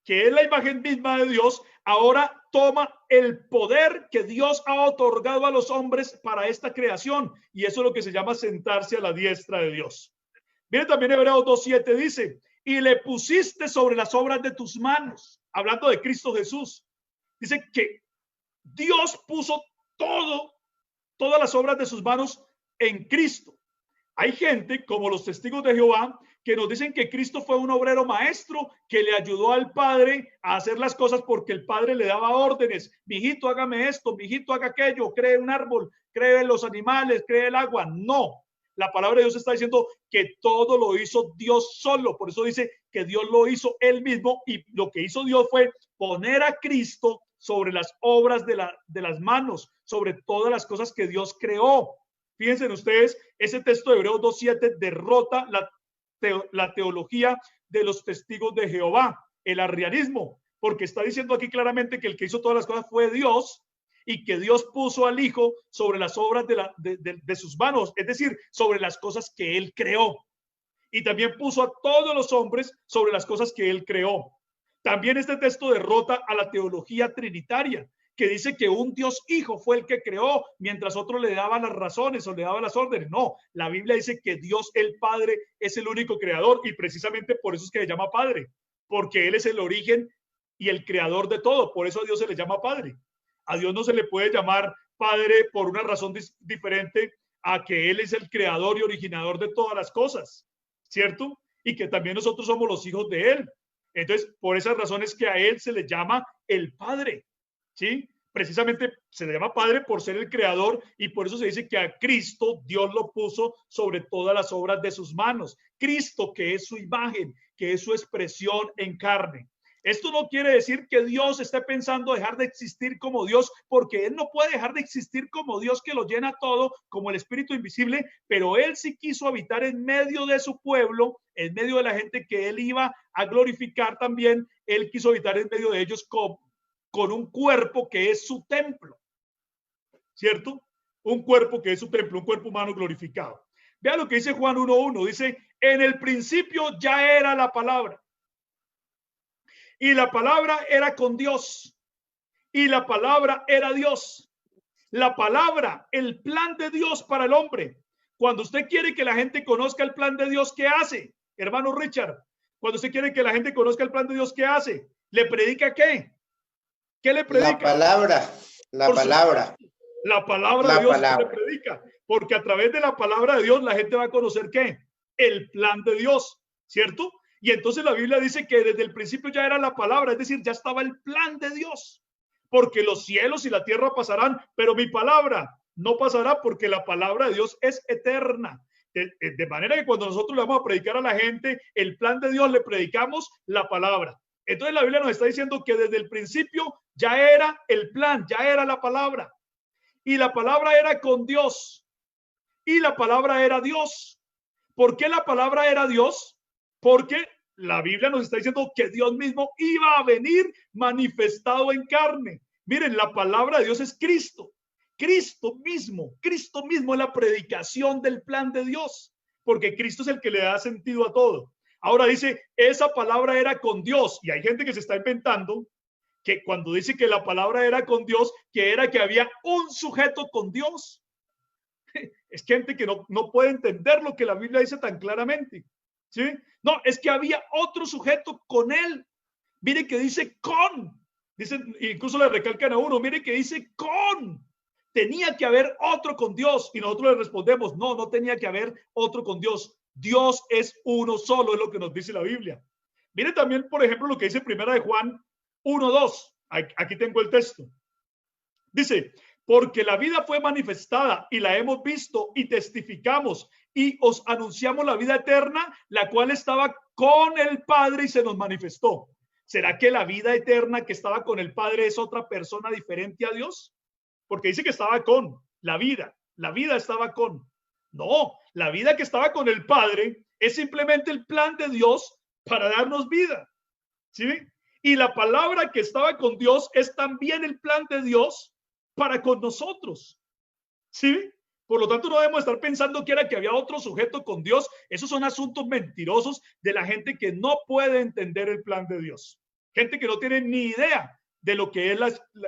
que es la imagen misma de Dios, ahora toma el poder que Dios ha otorgado a los hombres para esta creación. Y eso es lo que se llama sentarse a la diestra de Dios. Miren también Hebreos 2:7 dice, y le pusiste sobre las obras de tus manos. Hablando de Cristo Jesús. Dice que Dios puso todas las obras de sus manos en Cristo. Hay gente como los testigos de Jehová que nos dicen que Cristo fue un obrero maestro que le ayudó al Padre a hacer las cosas porque el Padre le daba órdenes. Mijito, hágame esto, mijito, haga aquello, cree un árbol, cree los animales, cree el agua. No, la palabra de Dios está diciendo que todo lo hizo Dios solo. Por eso dice que Dios lo hizo él mismo y lo que hizo Dios fue poner a Cristo sobre las obras de las manos, sobre todas las cosas que Dios creó. Fíjense ustedes, ese texto de Hebreos 2:7 derrota la teología de los testigos de Jehová, el arrianismo, porque está diciendo aquí claramente que el que hizo todas las cosas fue Dios y que Dios puso al Hijo sobre las obras de sus manos, es decir, sobre las cosas que él creó. Y también puso a todos los hombres sobre las cosas que él creó. También este texto derrota a la teología trinitaria, que dice que un Dios Hijo fue el que creó, mientras otro le daba las razones o le daba las órdenes. No, la Biblia dice que Dios el Padre es el único creador y precisamente por eso es que se llama Padre, porque Él es el origen y el creador de todo. Por eso a Dios se le llama Padre. A Dios no se le puede llamar Padre por una razón diferente a que Él es el creador y originador de todas las cosas, ¿cierto? Y que también nosotros somos los hijos de Él. Entonces, por esas razones que a Él se le llama el Padre. ¿Sí? precisamente se le llama Padre por ser el creador, y por eso se dice que a Cristo Dios lo puso sobre todas las obras de sus manos. Cristo, que es su imagen, que es su expresión en carne. Esto no quiere decir que Dios esté pensando dejar de existir como Dios, porque Él no puede dejar de existir como Dios que lo llena todo, como el Espíritu invisible, pero Él sí quiso habitar en medio de su pueblo, en medio de la gente que Él iba a glorificar también. Él quiso habitar en medio de ellos con un cuerpo que es su templo, ¿cierto? Un cuerpo que es su templo, un cuerpo humano glorificado. Vea lo que dice Juan 1:1, dice, en el principio ya era la palabra, y la palabra era con Dios, y la palabra era Dios. La palabra, el plan de Dios para el hombre. Cuando usted quiere que la gente conozca el plan de Dios, ¿qué hace, hermano Richard? Cuando usted quiere que la gente conozca el plan de Dios, ¿qué hace? ¿Le predica qué? ¿Qué le predica? La palabra. La palabra de Dios le predica, porque a través de la palabra de Dios la gente va a conocer ¿qué? El plan de Dios, ¿cierto? Y entonces la Biblia dice que desde el principio ya era la palabra, es decir, ya estaba el plan de Dios, porque los cielos y la tierra pasarán, pero mi palabra no pasará, porque la palabra de Dios es eterna. De manera que cuando nosotros le vamos a predicar a la gente el plan de Dios, le predicamos la palabra. Entonces la Biblia nos está diciendo que desde el principio ya era el plan, ya era la palabra. Y la palabra era con Dios. Y la palabra era Dios. ¿Por qué la palabra era Dios? Porque la Biblia nos está diciendo que Dios mismo iba a venir manifestado en carne. Miren, la palabra de Dios es Cristo. Cristo mismo es la predicación del plan de Dios, porque Cristo es el que le da sentido a todo. Ahora dice, esa palabra era con Dios, y hay gente que se está inventando que cuando dice que la palabra era con Dios, que era que había un sujeto con Dios. Es gente que no puede entender lo que la Biblia dice tan claramente, ¿sí? No, es que había otro sujeto con él. Mire que dice con. Dicen, incluso le recalcan a uno, mire que dice con. Tenía que haber otro con Dios. Y nosotros le respondemos, no tenía que haber otro con Dios. Dios es uno solo, es lo que nos dice la Biblia. Mire también, por ejemplo, lo que dice Primera de Juan 1:2. Aquí tengo el texto. Dice, porque la vida fue manifestada y la hemos visto y testificamos y os anunciamos la vida eterna, la cual estaba con el Padre y se nos manifestó. ¿Será que la vida eterna que estaba con el Padre es otra persona diferente a Dios? Porque dice que estaba con la vida estaba con. No, la vida que estaba con el Padre es simplemente el plan de Dios para darnos vida, ¿sí? Y la palabra que estaba con Dios es también el plan de Dios para con nosotros, ¿sí? Por lo tanto, no debemos estar pensando que era que había otro sujeto con Dios. Esos son asuntos mentirosos de la gente que no puede entender el plan de Dios. Gente que no tiene ni idea de lo que es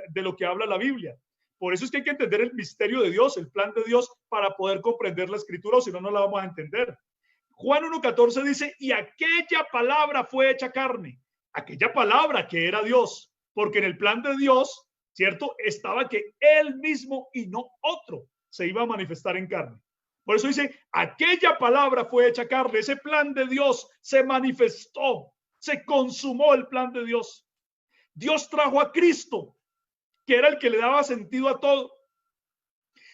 de lo que habla la Biblia. Por eso es que hay que entender el misterio de Dios, el plan de Dios, para poder comprender la escritura, o si no, no la vamos a entender. Juan 1:14 dice, y aquella palabra fue hecha carne. Aquella palabra que era Dios, porque en el plan de Dios, ¿cierto? Estaba que Él mismo y no otro se iba a manifestar en carne. Por eso dice, aquella palabra fue hecha carne, ese plan de Dios se manifestó, se consumó el plan de Dios. Dios trajo a Cristo, que era el que le daba sentido a todo.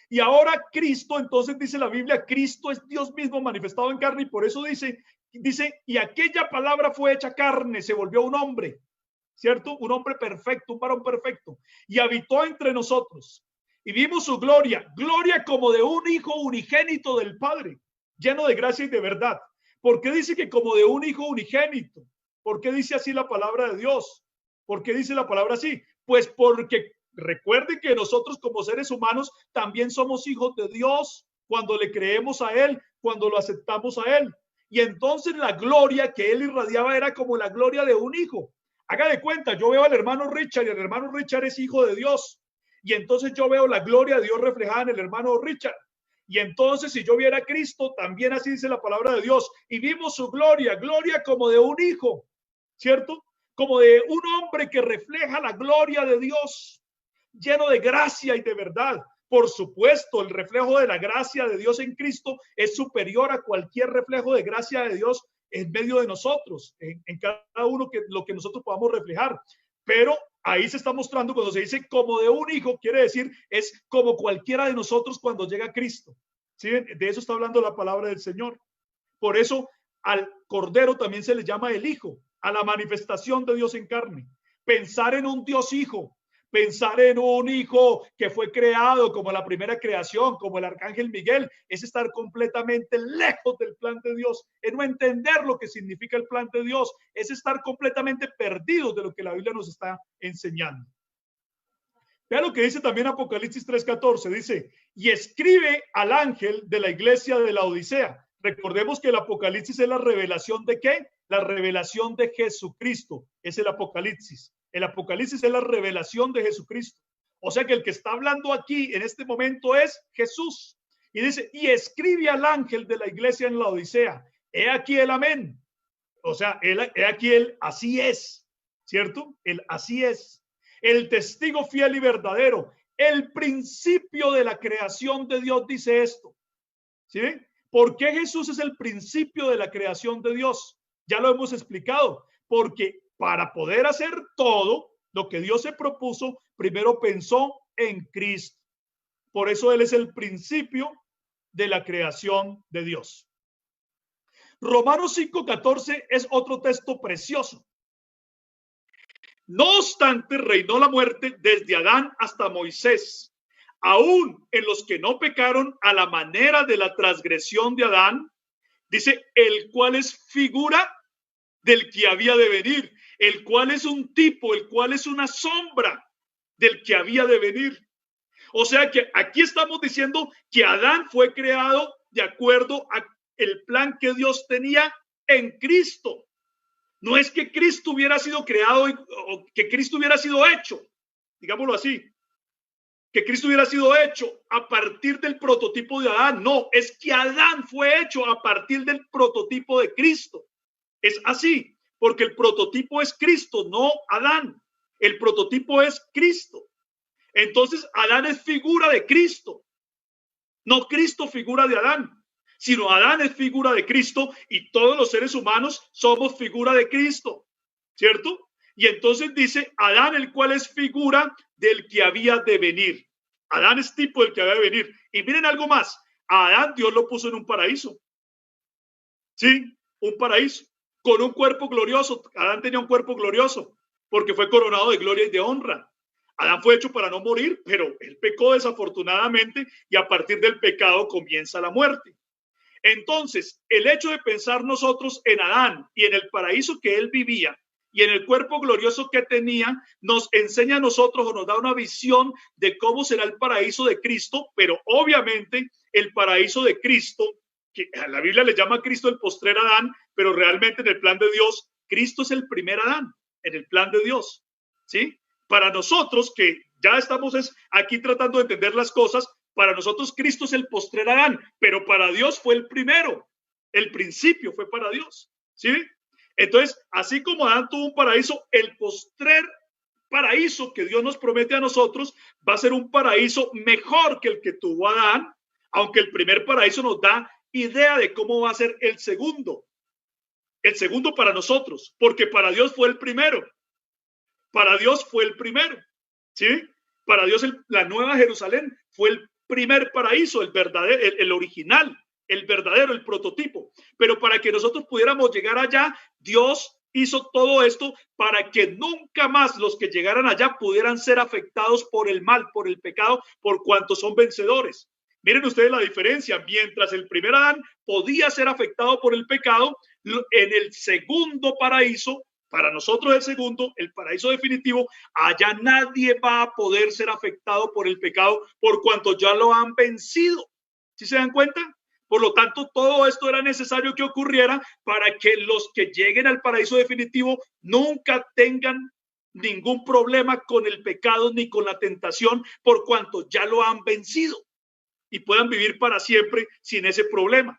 Y ahora Cristo, entonces dice la Biblia, Cristo es Dios mismo manifestado en carne, y por eso dice, y aquella palabra fue hecha carne, se volvió un hombre, ¿cierto? Un hombre perfecto, un varón perfecto, y habitó entre nosotros. Y vimos su gloria, gloria como de un hijo unigénito del Padre, lleno de gracia y de verdad. ¿Por qué dice que como de un hijo unigénito? ¿Por qué dice así la palabra de Dios? ¿Por qué dice la palabra así? Pues porque recuerden que nosotros como seres humanos también somos hijos de Dios cuando le creemos a Él, cuando lo aceptamos a Él. Y entonces la gloria que Él irradiaba era como la gloria de un hijo. Haga de cuenta, yo veo al hermano Richard y el hermano Richard es hijo de Dios. Y entonces yo veo la gloria de Dios reflejada en el hermano Richard. Y entonces si yo viera a Cristo, también así dice la palabra de Dios. Y vimos su gloria, gloria como de un hijo, ¿cierto? Como de un hombre que refleja la gloria de Dios, lleno de gracia y de verdad. Por supuesto, el reflejo de la gracia de Dios en Cristo es superior a cualquier reflejo de gracia de Dios en medio de nosotros, en cada uno que lo que nosotros podamos reflejar. Pero Ahí se está mostrando cuando se dice como de un hijo, quiere decir es como cualquiera de nosotros cuando llega Cristo. ¿Sí? De eso está hablando la palabra del Señor. Por eso al Cordero también se le llama el Hijo, a la manifestación de Dios en carne. Pensar en un Dios Hijo, pensar en un hijo que fue creado como la primera creación, como el arcángel Miguel, es estar completamente lejos del plan de Dios, es no entender lo que significa el plan de Dios, es estar completamente perdidos de lo que la Biblia nos está enseñando. Vea lo que dice también Apocalipsis 3:14, dice, y escribe al ángel de la iglesia de la Odisea. Recordemos que el Apocalipsis es la revelación de ¿qué? La revelación de Jesucristo, es el Apocalipsis. El Apocalipsis es la revelación de Jesucristo. O sea que el que está hablando aquí en este momento es Jesús. Y dice, y escribe al ángel de la iglesia en la Odisea, he aquí el amén. O sea, he aquí el así es, ¿cierto? El así es. El testigo fiel y verdadero. El principio de la creación de Dios dice esto. ¿Sí? ¿Por qué Jesús es el principio de la creación de Dios? Ya lo hemos explicado. Porque para poder hacer todo lo que Dios se propuso, primero pensó en Cristo. Por eso Él es el principio de la creación de Dios. Romanos 5:14 es otro texto precioso. No obstante, reinó la muerte desde Adán hasta Moisés, aún en los que no pecaron a la manera de la transgresión de Adán, dice, el cual es figura del que había de venir, el cual es un tipo, el cual es una sombra del que había de venir. O sea que aquí estamos diciendo que Adán fue creado de acuerdo a el plan que Dios tenía en Cristo. No es que Cristo hubiera sido creado o que Cristo hubiera sido hecho, digámoslo así, que Cristo hubiera sido hecho a partir del prototipo de Adán. No, es que Adán fue hecho a partir del prototipo de Cristo. Es así, porque el prototipo es Cristo, no Adán. El prototipo es Cristo. Entonces, Adán es figura de Cristo, no Cristo figura de Adán, sino Adán es figura de Cristo y todos los seres humanos somos figura de Cristo, ¿cierto? Y entonces dice Adán, el cual es figura del que había de venir. Adán es tipo del que había de venir. Y miren algo más, a Adán Dios lo puso en un paraíso. Sí, un paraíso, con un cuerpo glorioso. Adán tenía un cuerpo glorioso porque fue coronado de gloria y de honra. Adán fue hecho para no morir, pero él pecó desafortunadamente y a partir del pecado comienza la muerte. Entonces, el hecho de pensar nosotros en Adán y en el paraíso que él vivía y en el cuerpo glorioso que tenía, nos enseña a nosotros o nos da una visión de cómo será el paraíso de Cristo, pero obviamente el paraíso de Cristo, que a la Biblia le llama a Cristo el postrer Adán, pero realmente en el plan de Dios, Cristo es el primer Adán, en el plan de Dios, ¿sí? Para nosotros que ya estamos aquí tratando de entender las cosas, para nosotros Cristo es el postrer Adán, pero para Dios fue el primero. El principio fue para Dios, ¿sí? Entonces, así como Adán tuvo un paraíso, el postrer paraíso que Dios nos promete a nosotros va a ser un paraíso mejor que el que tuvo Adán, aunque el primer paraíso nos da idea de cómo va a ser el segundo. El segundo para nosotros, porque para Dios fue el primero. Para Dios fue el primero, ¿sí? Para Dios la Nueva Jerusalén fue el primer paraíso, el verdadero, el original, el verdadero, el prototipo. Pero para que nosotros pudiéramos llegar allá, Dios hizo todo esto para que nunca más los que llegaran allá pudieran ser afectados por el mal, por el pecado, por cuanto son vencedores. Miren ustedes la diferencia. Mientras el primer Adán podía ser afectado por el pecado, en el segundo paraíso, para nosotros el segundo, el paraíso definitivo, allá nadie va a poder ser afectado por el pecado por cuanto ya lo han vencido. ¿Sí se dan cuenta? Por lo tanto, todo esto era necesario que ocurriera para que los que lleguen al paraíso definitivo nunca tengan ningún problema con el pecado ni con la tentación por cuanto ya lo han vencido y puedan vivir para siempre sin ese problema.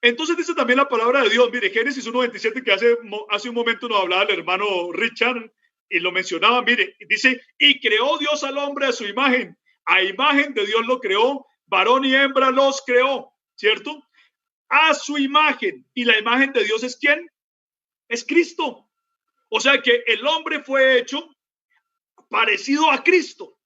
Entonces dice también la palabra de Dios, mire, Génesis 1:27, que hace un momento nos hablaba el hermano Richard y lo mencionaba, mire, dice, y creó Dios al hombre a su imagen, a imagen de Dios lo creó, varón y hembra los creó, ¿cierto? A su imagen, y la imagen de Dios es ¿quién? Es Cristo. O sea que el hombre fue hecho parecido a Cristo,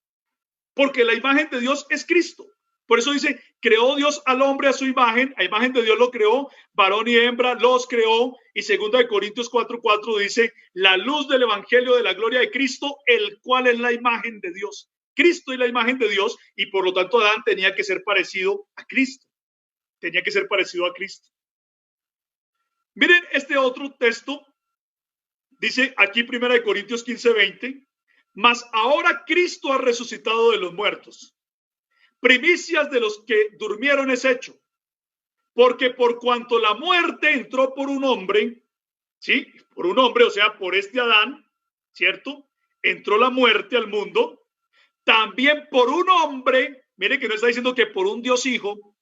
porque la imagen de Dios es Cristo. Por eso dice, creó Dios al hombre a su imagen, a imagen de Dios lo creó, varón y hembra los creó. Y 2 Corintios 4:4 dice, la luz del evangelio de la gloria de Cristo, el cual es la imagen de Dios. Cristo es la imagen de Dios y por lo tanto Adán tenía que ser parecido a Cristo. Tenía que ser parecido a Cristo. Miren este otro texto. Dice aquí 1 Corintios 15:20, mas ahora Cristo ha resucitado de los muertos. Primicias de los que durmieron es hecho. Porque por cuanto la muerte entró por un hombre, ¿sí? Por un hombre, o sea, por este Adán, ¿cierto? Entró la muerte al mundo. También por un hombre, mire que no está diciendo que por un Dios Hijo,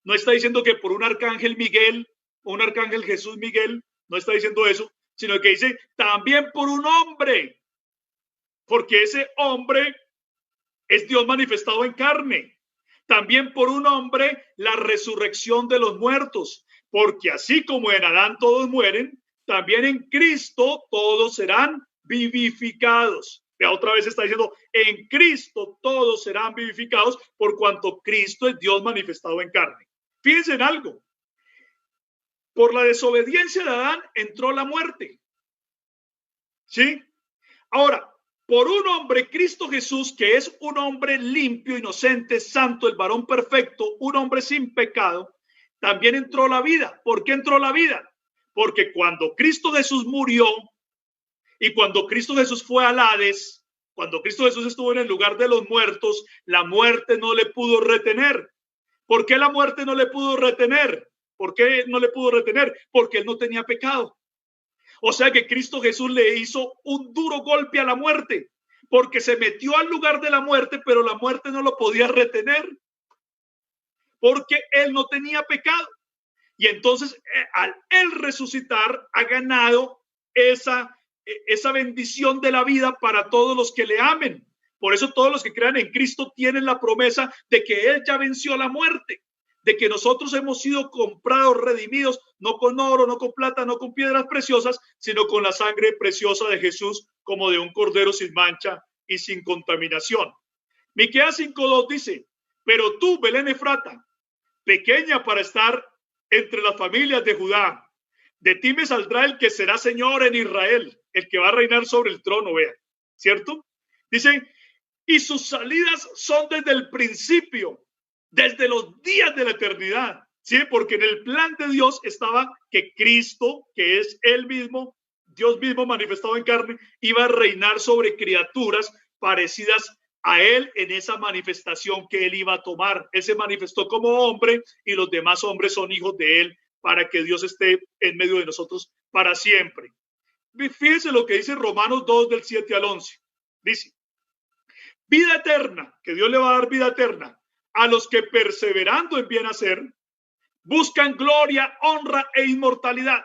no está diciendo que por un arcángel Miguel o un arcángel Jesús Miguel, no está diciendo eso, sino que dice también por un hombre, porque ese hombre es Dios manifestado en carne. También por un hombre la resurrección de los muertos, porque así como en Adán todos mueren, también en Cristo todos serán vivificados. Otra vez está diciendo, en Cristo todos serán vivificados, por cuanto Cristo es Dios manifestado en carne. Fíjense en algo. Por la desobediencia de Adán entró la muerte. ¿Sí? Ahora, por un hombre, Cristo Jesús, que es un hombre limpio, inocente, santo, el varón perfecto, un hombre sin pecado, también entró la vida. ¿Por qué entró la vida? Porque cuando Cristo Jesús murió y cuando Cristo Jesús fue al Hades, cuando Cristo Jesús estuvo en el lugar de los muertos, la muerte no le pudo retener. ¿Por qué la muerte no le pudo retener? ¿Por qué no le pudo retener? Porque él no tenía pecado. O sea que Cristo Jesús le hizo un duro golpe a la muerte, porque se metió al lugar de la muerte, pero la muerte no lo podía retener, porque él no tenía pecado. Y entonces, al él resucitar, ha ganado esa bendición de la vida para todos los que le amen. Por eso todos los que crean en Cristo tienen la promesa de que él ya venció la muerte, de que nosotros hemos sido comprados, redimidos, no con oro, no con plata, no con piedras preciosas, sino con la sangre preciosa de Jesús, como de un cordero sin mancha y sin contaminación. Miqueas 5:2 dice, pero tú, Belén Efrata, pequeña para estar entre las familias de Judá, de ti me saldrá el que será Señor en Israel, el que va a reinar sobre el trono, vean, ¿cierto? Dice, y sus salidas son desde el principio, desde los días de la eternidad, ¿sí? Porque en el plan de Dios estaba que Cristo, que es él mismo, Dios mismo manifestado en carne, iba a reinar sobre criaturas parecidas a él en esa manifestación que él iba a tomar. Él se manifestó como hombre y los demás hombres son hijos de él para que Dios esté en medio de nosotros para siempre. Fíjense lo que dice Romanos 2 del 7 al 11. Dice, vida eterna, que Dios le va a dar vida eterna a los que perseverando en bien hacer, buscan gloria, honra e inmortalidad.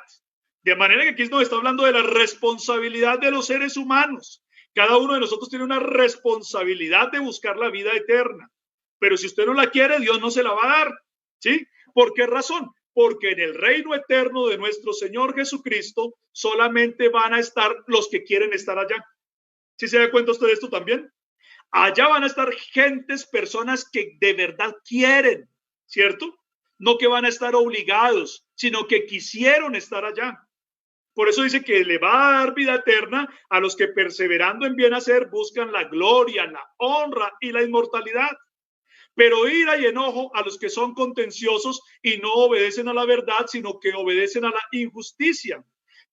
De manera que aquí nos está hablando de la responsabilidad de los seres humanos. Cada uno de nosotros tiene una responsabilidad de buscar la vida eterna. Pero si usted no la quiere, Dios no se la va a dar. ¿Sí? ¿Por qué razón? Porque en el reino eterno de nuestro Señor Jesucristo solamente van a estar los que quieren estar allá. ¿Sí se da cuenta usted de esto también? Allá van a estar gentes, personas que de verdad quieren, ¿cierto? No que van a estar obligados, sino que quisieron estar allá. Por eso dice que le va a dar vida eterna a los que perseverando en bien hacer buscan la gloria, la honra y la inmortalidad. Pero ira y enojo a los que son contenciosos y no obedecen a la verdad, sino que obedecen a la injusticia.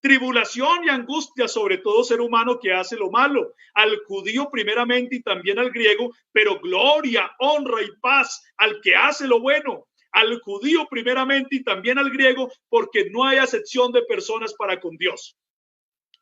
Tribulación y angustia sobre todo ser humano que hace lo malo, al judío primeramente y también al griego, pero gloria, honra y paz al que hace lo bueno, al judío primeramente y también al griego, porque no hay acepción de personas para con Dios.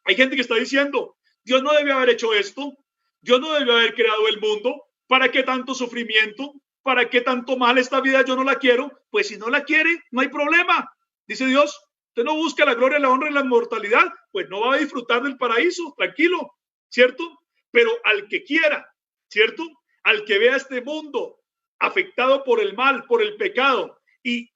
Hay gente que está diciendo, Dios no debió haber hecho esto, Dios no debió haber creado el mundo, ¿para qué tanto sufrimiento? ¿Para qué tanto mal esta vida? Yo no la quiero. Pues si no la quiere, no hay problema. Dice Dios, usted no busca la gloria, la honra y la inmortalidad, pues no va a disfrutar del paraíso, tranquilo, ¿cierto? Pero al que quiera, ¿cierto? Al que vea este mundo afectado por el mal, por el pecado, y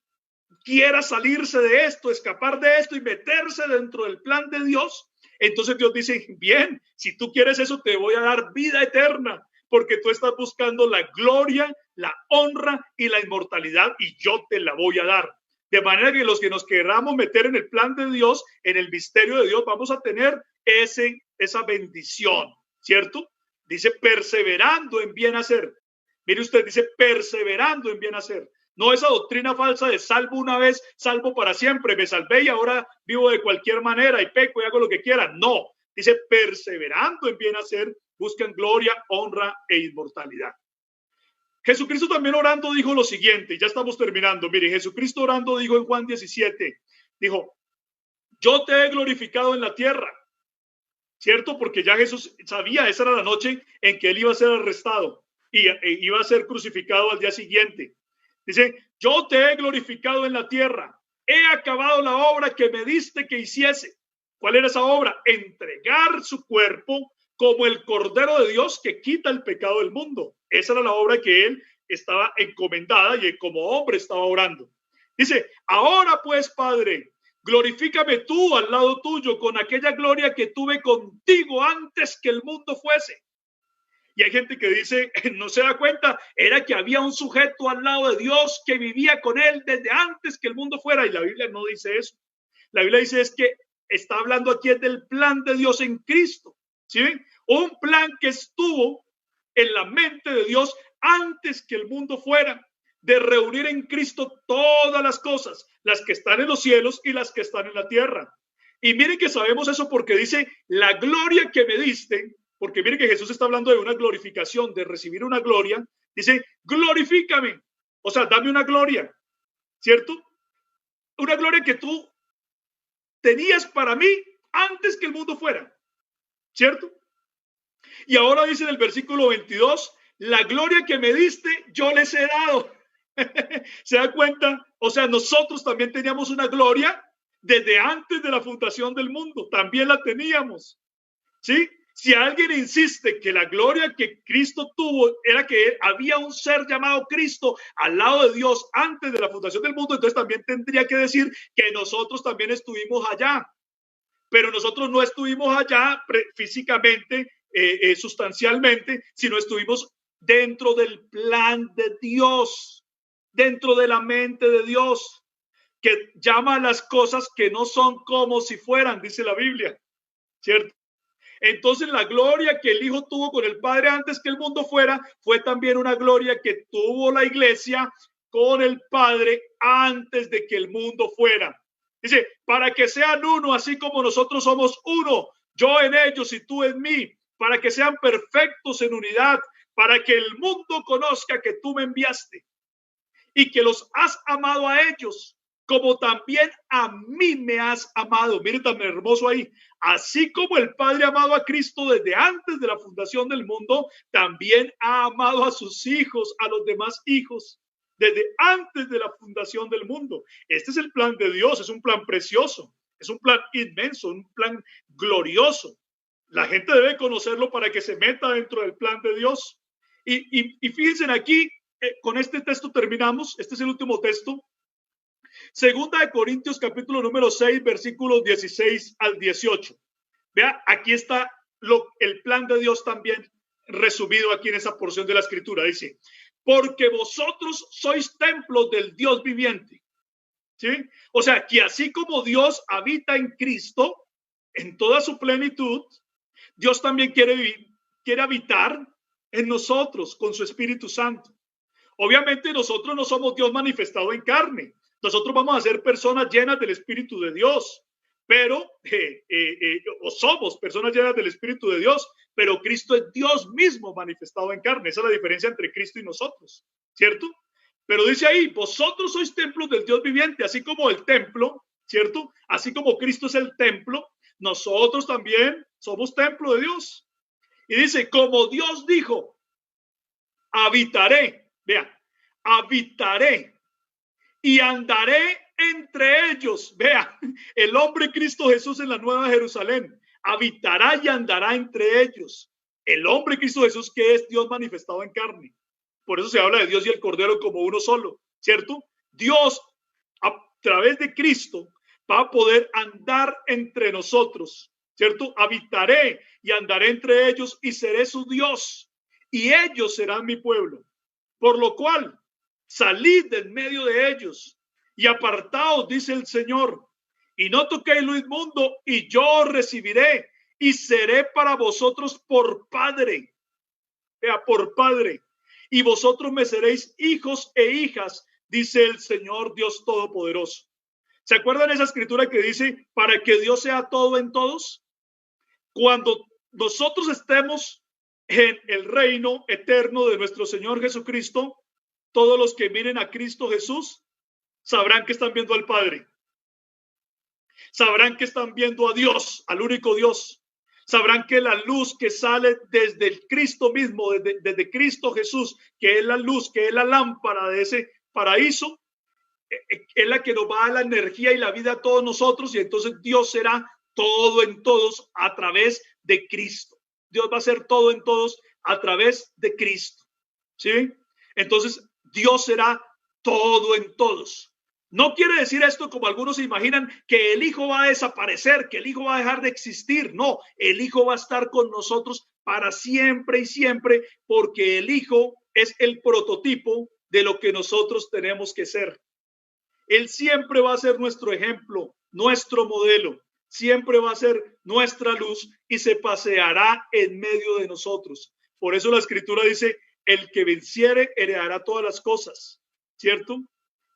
quiera salirse de esto, escapar de esto y meterse dentro del plan de Dios, Entonces Dios dice, bien, si tú quieres eso, te voy a dar vida eterna, porque tú estás buscando la gloria, la honra y la inmortalidad, y yo te la voy a dar. De manera que los que nos queramos meter en el plan de Dios, en el misterio de Dios, vamos a tener esa bendición, ¿cierto? Dice, perseverando en bien hacer. Mire usted, dice, perseverando en bien hacer. No esa doctrina falsa de salvo una vez, salvo para siempre, me salvé y ahora vivo de cualquier manera y peco y hago lo que quiera. No, dice, perseverando en bien hacer, buscan gloria, honra e inmortalidad. Jesucristo también orando dijo lo siguiente, ya estamos terminando. Mire, Jesucristo orando dijo en Juan 17, dijo, yo te he glorificado en la tierra, ¿cierto? Porque ya Jesús sabía, esa era la noche en que él iba a ser arrestado y iba a ser crucificado al día siguiente. Dice, yo te he glorificado en la tierra, he acabado la obra que me diste que hiciese. ¿Cuál era esa obra? Entregar su cuerpo como el Cordero de Dios que quita el pecado del mundo. Esa era la obra que él estaba encomendada y como hombre estaba orando. Dice, ahora pues, Padre, glorifícame tú al lado tuyo con aquella gloria que tuve contigo antes que el mundo fuese. Y hay gente que dice, no se da cuenta, era que había un sujeto al lado de Dios que vivía con él desde antes que el mundo fuera. Y la Biblia no dice eso. La Biblia dice es que está hablando aquí del plan de Dios en Cristo. ¿Sí ven? Un plan que estuvo en la mente de Dios antes que el mundo fuera, de reunir en Cristo todas las cosas, las que están en los cielos y las que están en la tierra. Y miren que sabemos eso porque dice, la gloria que me diste, porque miren que Jesús está hablando de una glorificación, de recibir una gloria, dice, glorifícame, o sea, dame una gloria, ¿cierto? Una gloria que tú tenías para mí antes que el mundo fuera, ¿cierto? Y ahora dice en el versículo 22, la gloria que me diste, yo les he dado. ¿Se da cuenta? O sea, nosotros también teníamos una gloria desde antes de la fundación del mundo. También la teníamos. ¿Sí? Si alguien insiste que la gloria que Cristo tuvo era que había un ser llamado Cristo al lado de Dios antes de la fundación del mundo, entonces también tendría que decir que nosotros también estuvimos allá. Pero nosotros no estuvimos allá físicamente, sustancialmente, sino estuvimos dentro del plan de Dios, dentro de la mente de Dios, que llama a las cosas que no son como si fueran, dice la Biblia, ¿cierto? Entonces la gloria que el Hijo tuvo con el Padre antes que el mundo fuera, fue también una gloria que tuvo la iglesia con el Padre antes de que el mundo fuera. Dice, para que sean uno, así como nosotros somos uno, yo en ellos y tú en mí, para que sean perfectos en unidad, para que el mundo conozca que tú me enviaste y que los has amado a ellos, como también a mí me has amado. Miren tan hermoso ahí. Así como el Padre ha amado a Cristo desde antes de la fundación del mundo, también ha amado a sus hijos, a los demás hijos, desde antes de la fundación del mundo. Este es el plan de Dios, es un plan precioso, es un plan inmenso, un plan glorioso. La gente debe conocerlo para que se meta dentro del plan de Dios. Y fíjense aquí, con este texto terminamos, este es el último texto. Segunda de Corintios capítulo número 6, versículos 16 al 18. Vea, aquí está el plan de Dios también resumido aquí en esa porción de la escritura. Dice, porque vosotros sois templos del Dios viviente. ¿Sí? O sea, que así como Dios habita en Cristo, en toda su plenitud, Dios también quiere habitar en nosotros con su Espíritu Santo. Obviamente nosotros no somos Dios manifestado en carne. Nosotros vamos a ser personas llenas del Espíritu de Dios, pero o somos personas llenas del Espíritu de Dios, pero Cristo es Dios mismo manifestado en carne. Esa es la diferencia entre Cristo y nosotros, ¿cierto? Pero dice ahí, vosotros sois templos del Dios viviente, así como el templo, ¿cierto? Así como Cristo es el templo, nosotros también somos templo de Dios. Y dice, como Dios dijo, habitaré, vean, habitaré y andaré entre ellos. Vea, el hombre Cristo Jesús en la Nueva Jerusalén habitará y andará entre ellos. El hombre Cristo Jesús que es Dios manifestado en carne. Por eso se habla de Dios y el Cordero como uno solo, ¿cierto? Dios a través de Cristo va a poder andar entre nosotros, ¿cierto? Habitaré y andaré entre ellos y seré su Dios, y ellos serán mi pueblo. Por lo cual, salid de en medio de ellos y apartaos, dice el Señor, y no toquéis lo inmundo, y yo os recibiré y seré para vosotros por padre. Por padre. Y vosotros me seréis hijos e hijas, dice el Señor Dios Todopoderoso. ¿Se acuerdan esa escritura que dice para que Dios sea todo en todos? Cuando nosotros estemos en el reino eterno de nuestro Señor Jesucristo, todos los que miren a Cristo Jesús sabrán que están viendo al Padre. Sabrán que están viendo a Dios, al único Dios. Sabrán que la luz que sale desde el Cristo mismo, desde Cristo Jesús, que es la luz, que es la lámpara de ese paraíso, es la que nos va a dar la energía y la vida a todos nosotros, y entonces Dios será todo en todos a través de Cristo. Dios va a ser todo en todos a través de Cristo. ¿Sí? Entonces Dios será todo en todos. No quiere decir esto, como algunos se imaginan, que el Hijo va a desaparecer, que el Hijo va a dejar de existir. No, el Hijo va a estar con nosotros para siempre y siempre, porque el Hijo es el prototipo de lo que nosotros tenemos que ser. Él siempre va a ser nuestro ejemplo, nuestro modelo, siempre va a ser nuestra luz y se paseará en medio de nosotros. Por eso la Escritura dice, el que venciere heredará todas las cosas, ¿cierto?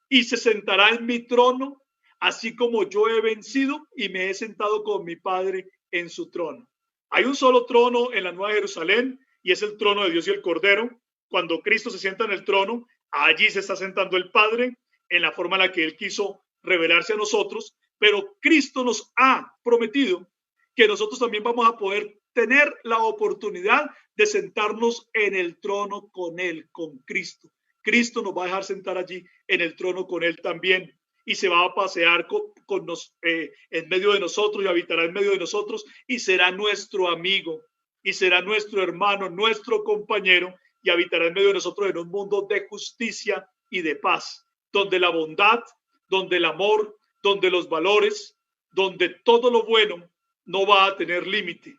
Y se sentará en mi trono, así como yo he vencido y me he sentado con mi Padre en su trono. Hay un solo trono en la Nueva Jerusalén y es el trono de Dios y el Cordero. Cuando Cristo se sienta en el trono, allí se está sentando el Padre en la forma en la que Él quiso revelarse a nosotros, pero Cristo nos ha prometido que nosotros también vamos a poder tener la oportunidad de sentarnos en el trono con Él, con Cristo. Cristo nos va a dejar sentar allí en el trono con Él también y se va a pasear en medio de nosotros y habitará en medio de nosotros y será nuestro amigo y será nuestro hermano, nuestro compañero y habitará en medio de nosotros en un mundo de justicia y de paz, donde la bondad, donde el amor, donde los valores, donde todo lo bueno no va a tener límite.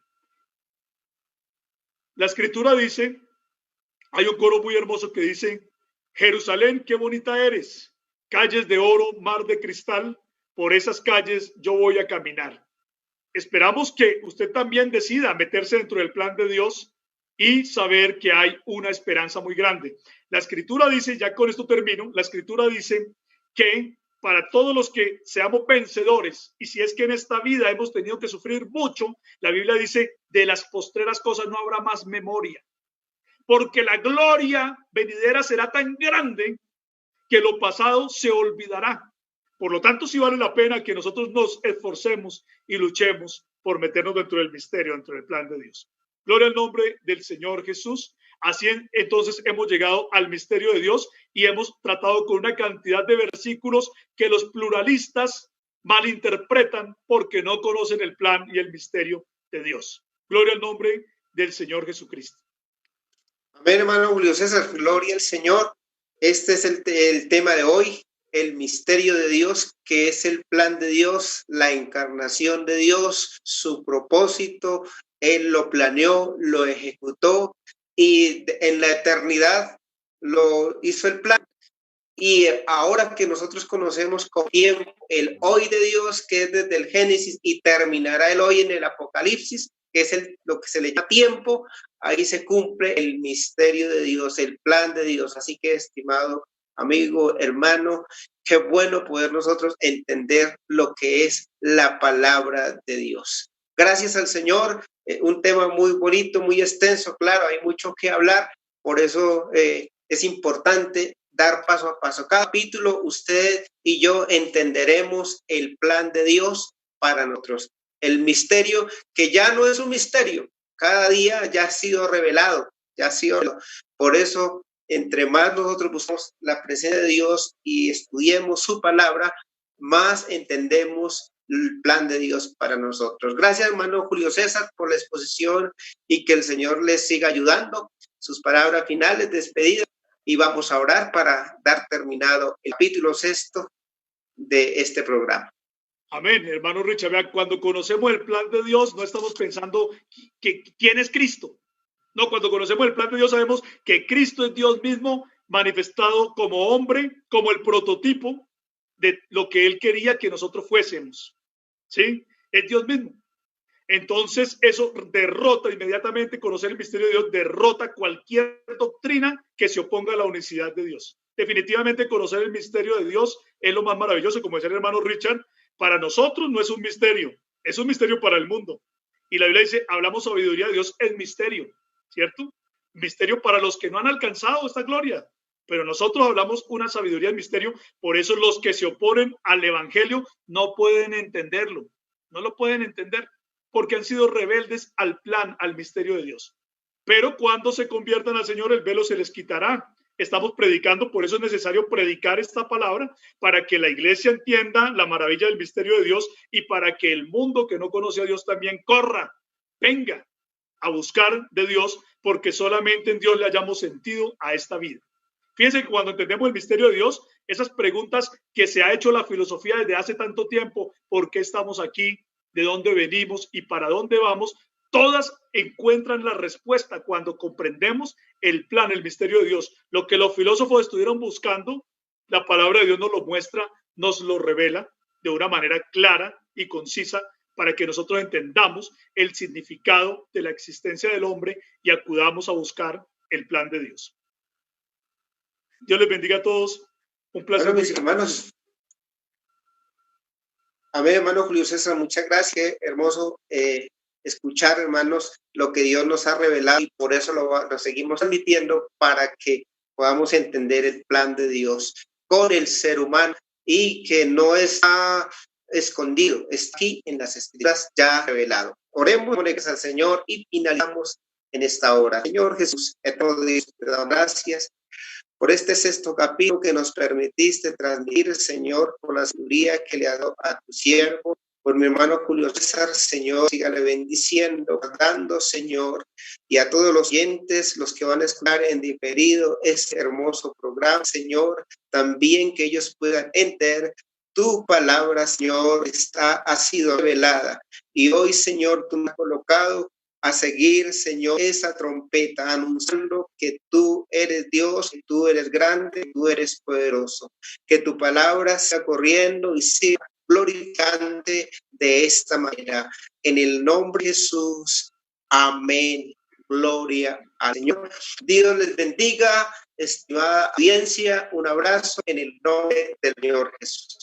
La Escritura dice, hay un coro muy hermoso que dice, Jerusalén, qué bonita eres, calles de oro, mar de cristal, por esas calles yo voy a caminar. Esperamos que usted también decida meterse dentro del plan de Dios y saber que hay una esperanza muy grande. La Escritura dice, ya con esto termino, la Escritura dice que para todos los que seamos vencedores, y si es que en esta vida hemos tenido que sufrir mucho, la Biblia dice, de las postreras cosas no habrá más memoria, porque la gloria venidera será tan grande que lo pasado se olvidará. Por lo tanto, sí vale la pena que nosotros nos esforcemos y luchemos por meternos dentro del misterio, dentro del plan de Dios. Gloria al nombre del Señor Jesús. Así entonces hemos llegado al misterio de Dios y hemos tratado con una cantidad de versículos que los pluralistas malinterpretan porque no conocen el plan y el misterio de Dios. Gloria al nombre del Señor Jesucristo. Amén, hermano Julio César, gloria al Señor. Este es el tema de hoy, el misterio de Dios, que es el plan de Dios, la encarnación de Dios, su propósito. Él lo planeó, lo ejecutó y en la eternidad lo hizo el plan. Y ahora que nosotros conocemos con tiempo el hoy de Dios, que es desde el Génesis y terminará el hoy en el Apocalipsis, que es lo que se le llama tiempo, ahí se cumple el misterio de Dios, el plan de Dios. Así que, estimado amigo, hermano, qué bueno poder nosotros entender lo que es la palabra de Dios. Gracias al Señor, un tema muy bonito, muy extenso, claro, hay mucho que hablar, por eso es importante dar paso a paso. Cada capítulo usted y yo entenderemos el plan de Dios para nosotros. El misterio que ya no es un misterio, cada día ya ha sido revelado, ya ha sido. Por eso, entre más nosotros buscamos la presencia de Dios y estudiemos su palabra, más entendemos el plan de Dios para nosotros. Gracias, hermano Julio César, por la exposición y que el Señor les siga ayudando. Sus palabras finales, despedidas, y vamos a orar para dar terminado el capítulo 6 de este programa. Amén, hermano Richard. Vea, cuando conocemos el plan de Dios, no estamos pensando quién es Cristo. No, cuando conocemos el plan de Dios, sabemos que Cristo es Dios mismo manifestado como hombre, como el prototipo de lo que Él quería que nosotros fuésemos. ¿Sí? Es Dios mismo. Entonces, eso derrota inmediatamente, conocer el misterio de Dios, derrota cualquier doctrina que se oponga a la unicidad de Dios. Definitivamente, conocer el misterio de Dios es lo más maravilloso, como decía el hermano Richard. Para nosotros no es un misterio, es un misterio para el mundo. Y la Biblia dice, hablamos sabiduría de Dios en misterio, ¿cierto? Misterio para los que no han alcanzado esta gloria. Pero nosotros hablamos una sabiduría en misterio, por eso los que se oponen al evangelio no pueden entenderlo, no lo pueden entender, porque han sido rebeldes al plan, al misterio de Dios. Pero cuando se conviertan al Señor, el velo se les quitará. Estamos predicando, por eso es necesario predicar esta palabra, para que la iglesia entienda la maravilla del misterio de Dios y para que el mundo que no conoce a Dios también corra, venga a buscar de Dios, porque solamente en Dios le hallamos sentido a esta vida. Fíjense que cuando entendemos el misterio de Dios, esas preguntas que se ha hecho la filosofía desde hace tanto tiempo, ¿por qué estamos aquí? ¿De dónde venimos y para dónde vamos? Todas encuentran la respuesta cuando comprendemos el plan, el misterio de Dios. Lo que los filósofos estuvieron buscando, la palabra de Dios nos lo muestra, nos lo revela de una manera clara y concisa para que nosotros entendamos el significado de la existencia del hombre y acudamos a buscar el plan de Dios. Dios les bendiga a todos. Un placer. Bueno, mis hermanos. Amén, hermano Julio César, muchas gracias. Hermoso escuchar, hermanos, lo que Dios nos ha revelado y por eso lo seguimos transmitiendo para que podamos entender el plan de Dios con el ser humano y que no está escondido, está aquí en las escrituras ya revelado. Oremos al Señor y finalizamos en esta hora. Señor Jesús, eterno Dios, te damos gracias por este sexto capítulo que nos permitiste transmitir, Señor, por la sabiduría que le ha dado a tu siervo, por mi hermano Julio César, Señor, sígale bendiciendo, dando, Señor, y a todos los oyentes, los que van a escuchar en diferido este hermoso programa, Señor, también que ellos puedan entender tu palabra, Señor, ha sido revelada. Y hoy, Señor, tú me has colocado a seguir, Señor, esa trompeta, anunciando que tú eres Dios, que tú eres grande, que tú eres poderoso. Que tu palabra sea corriendo y sea glorificante de esta manera. En el nombre de Jesús, amén. Gloria al Señor. Dios les bendiga, estimada audiencia. Un abrazo en el nombre del Señor Jesús.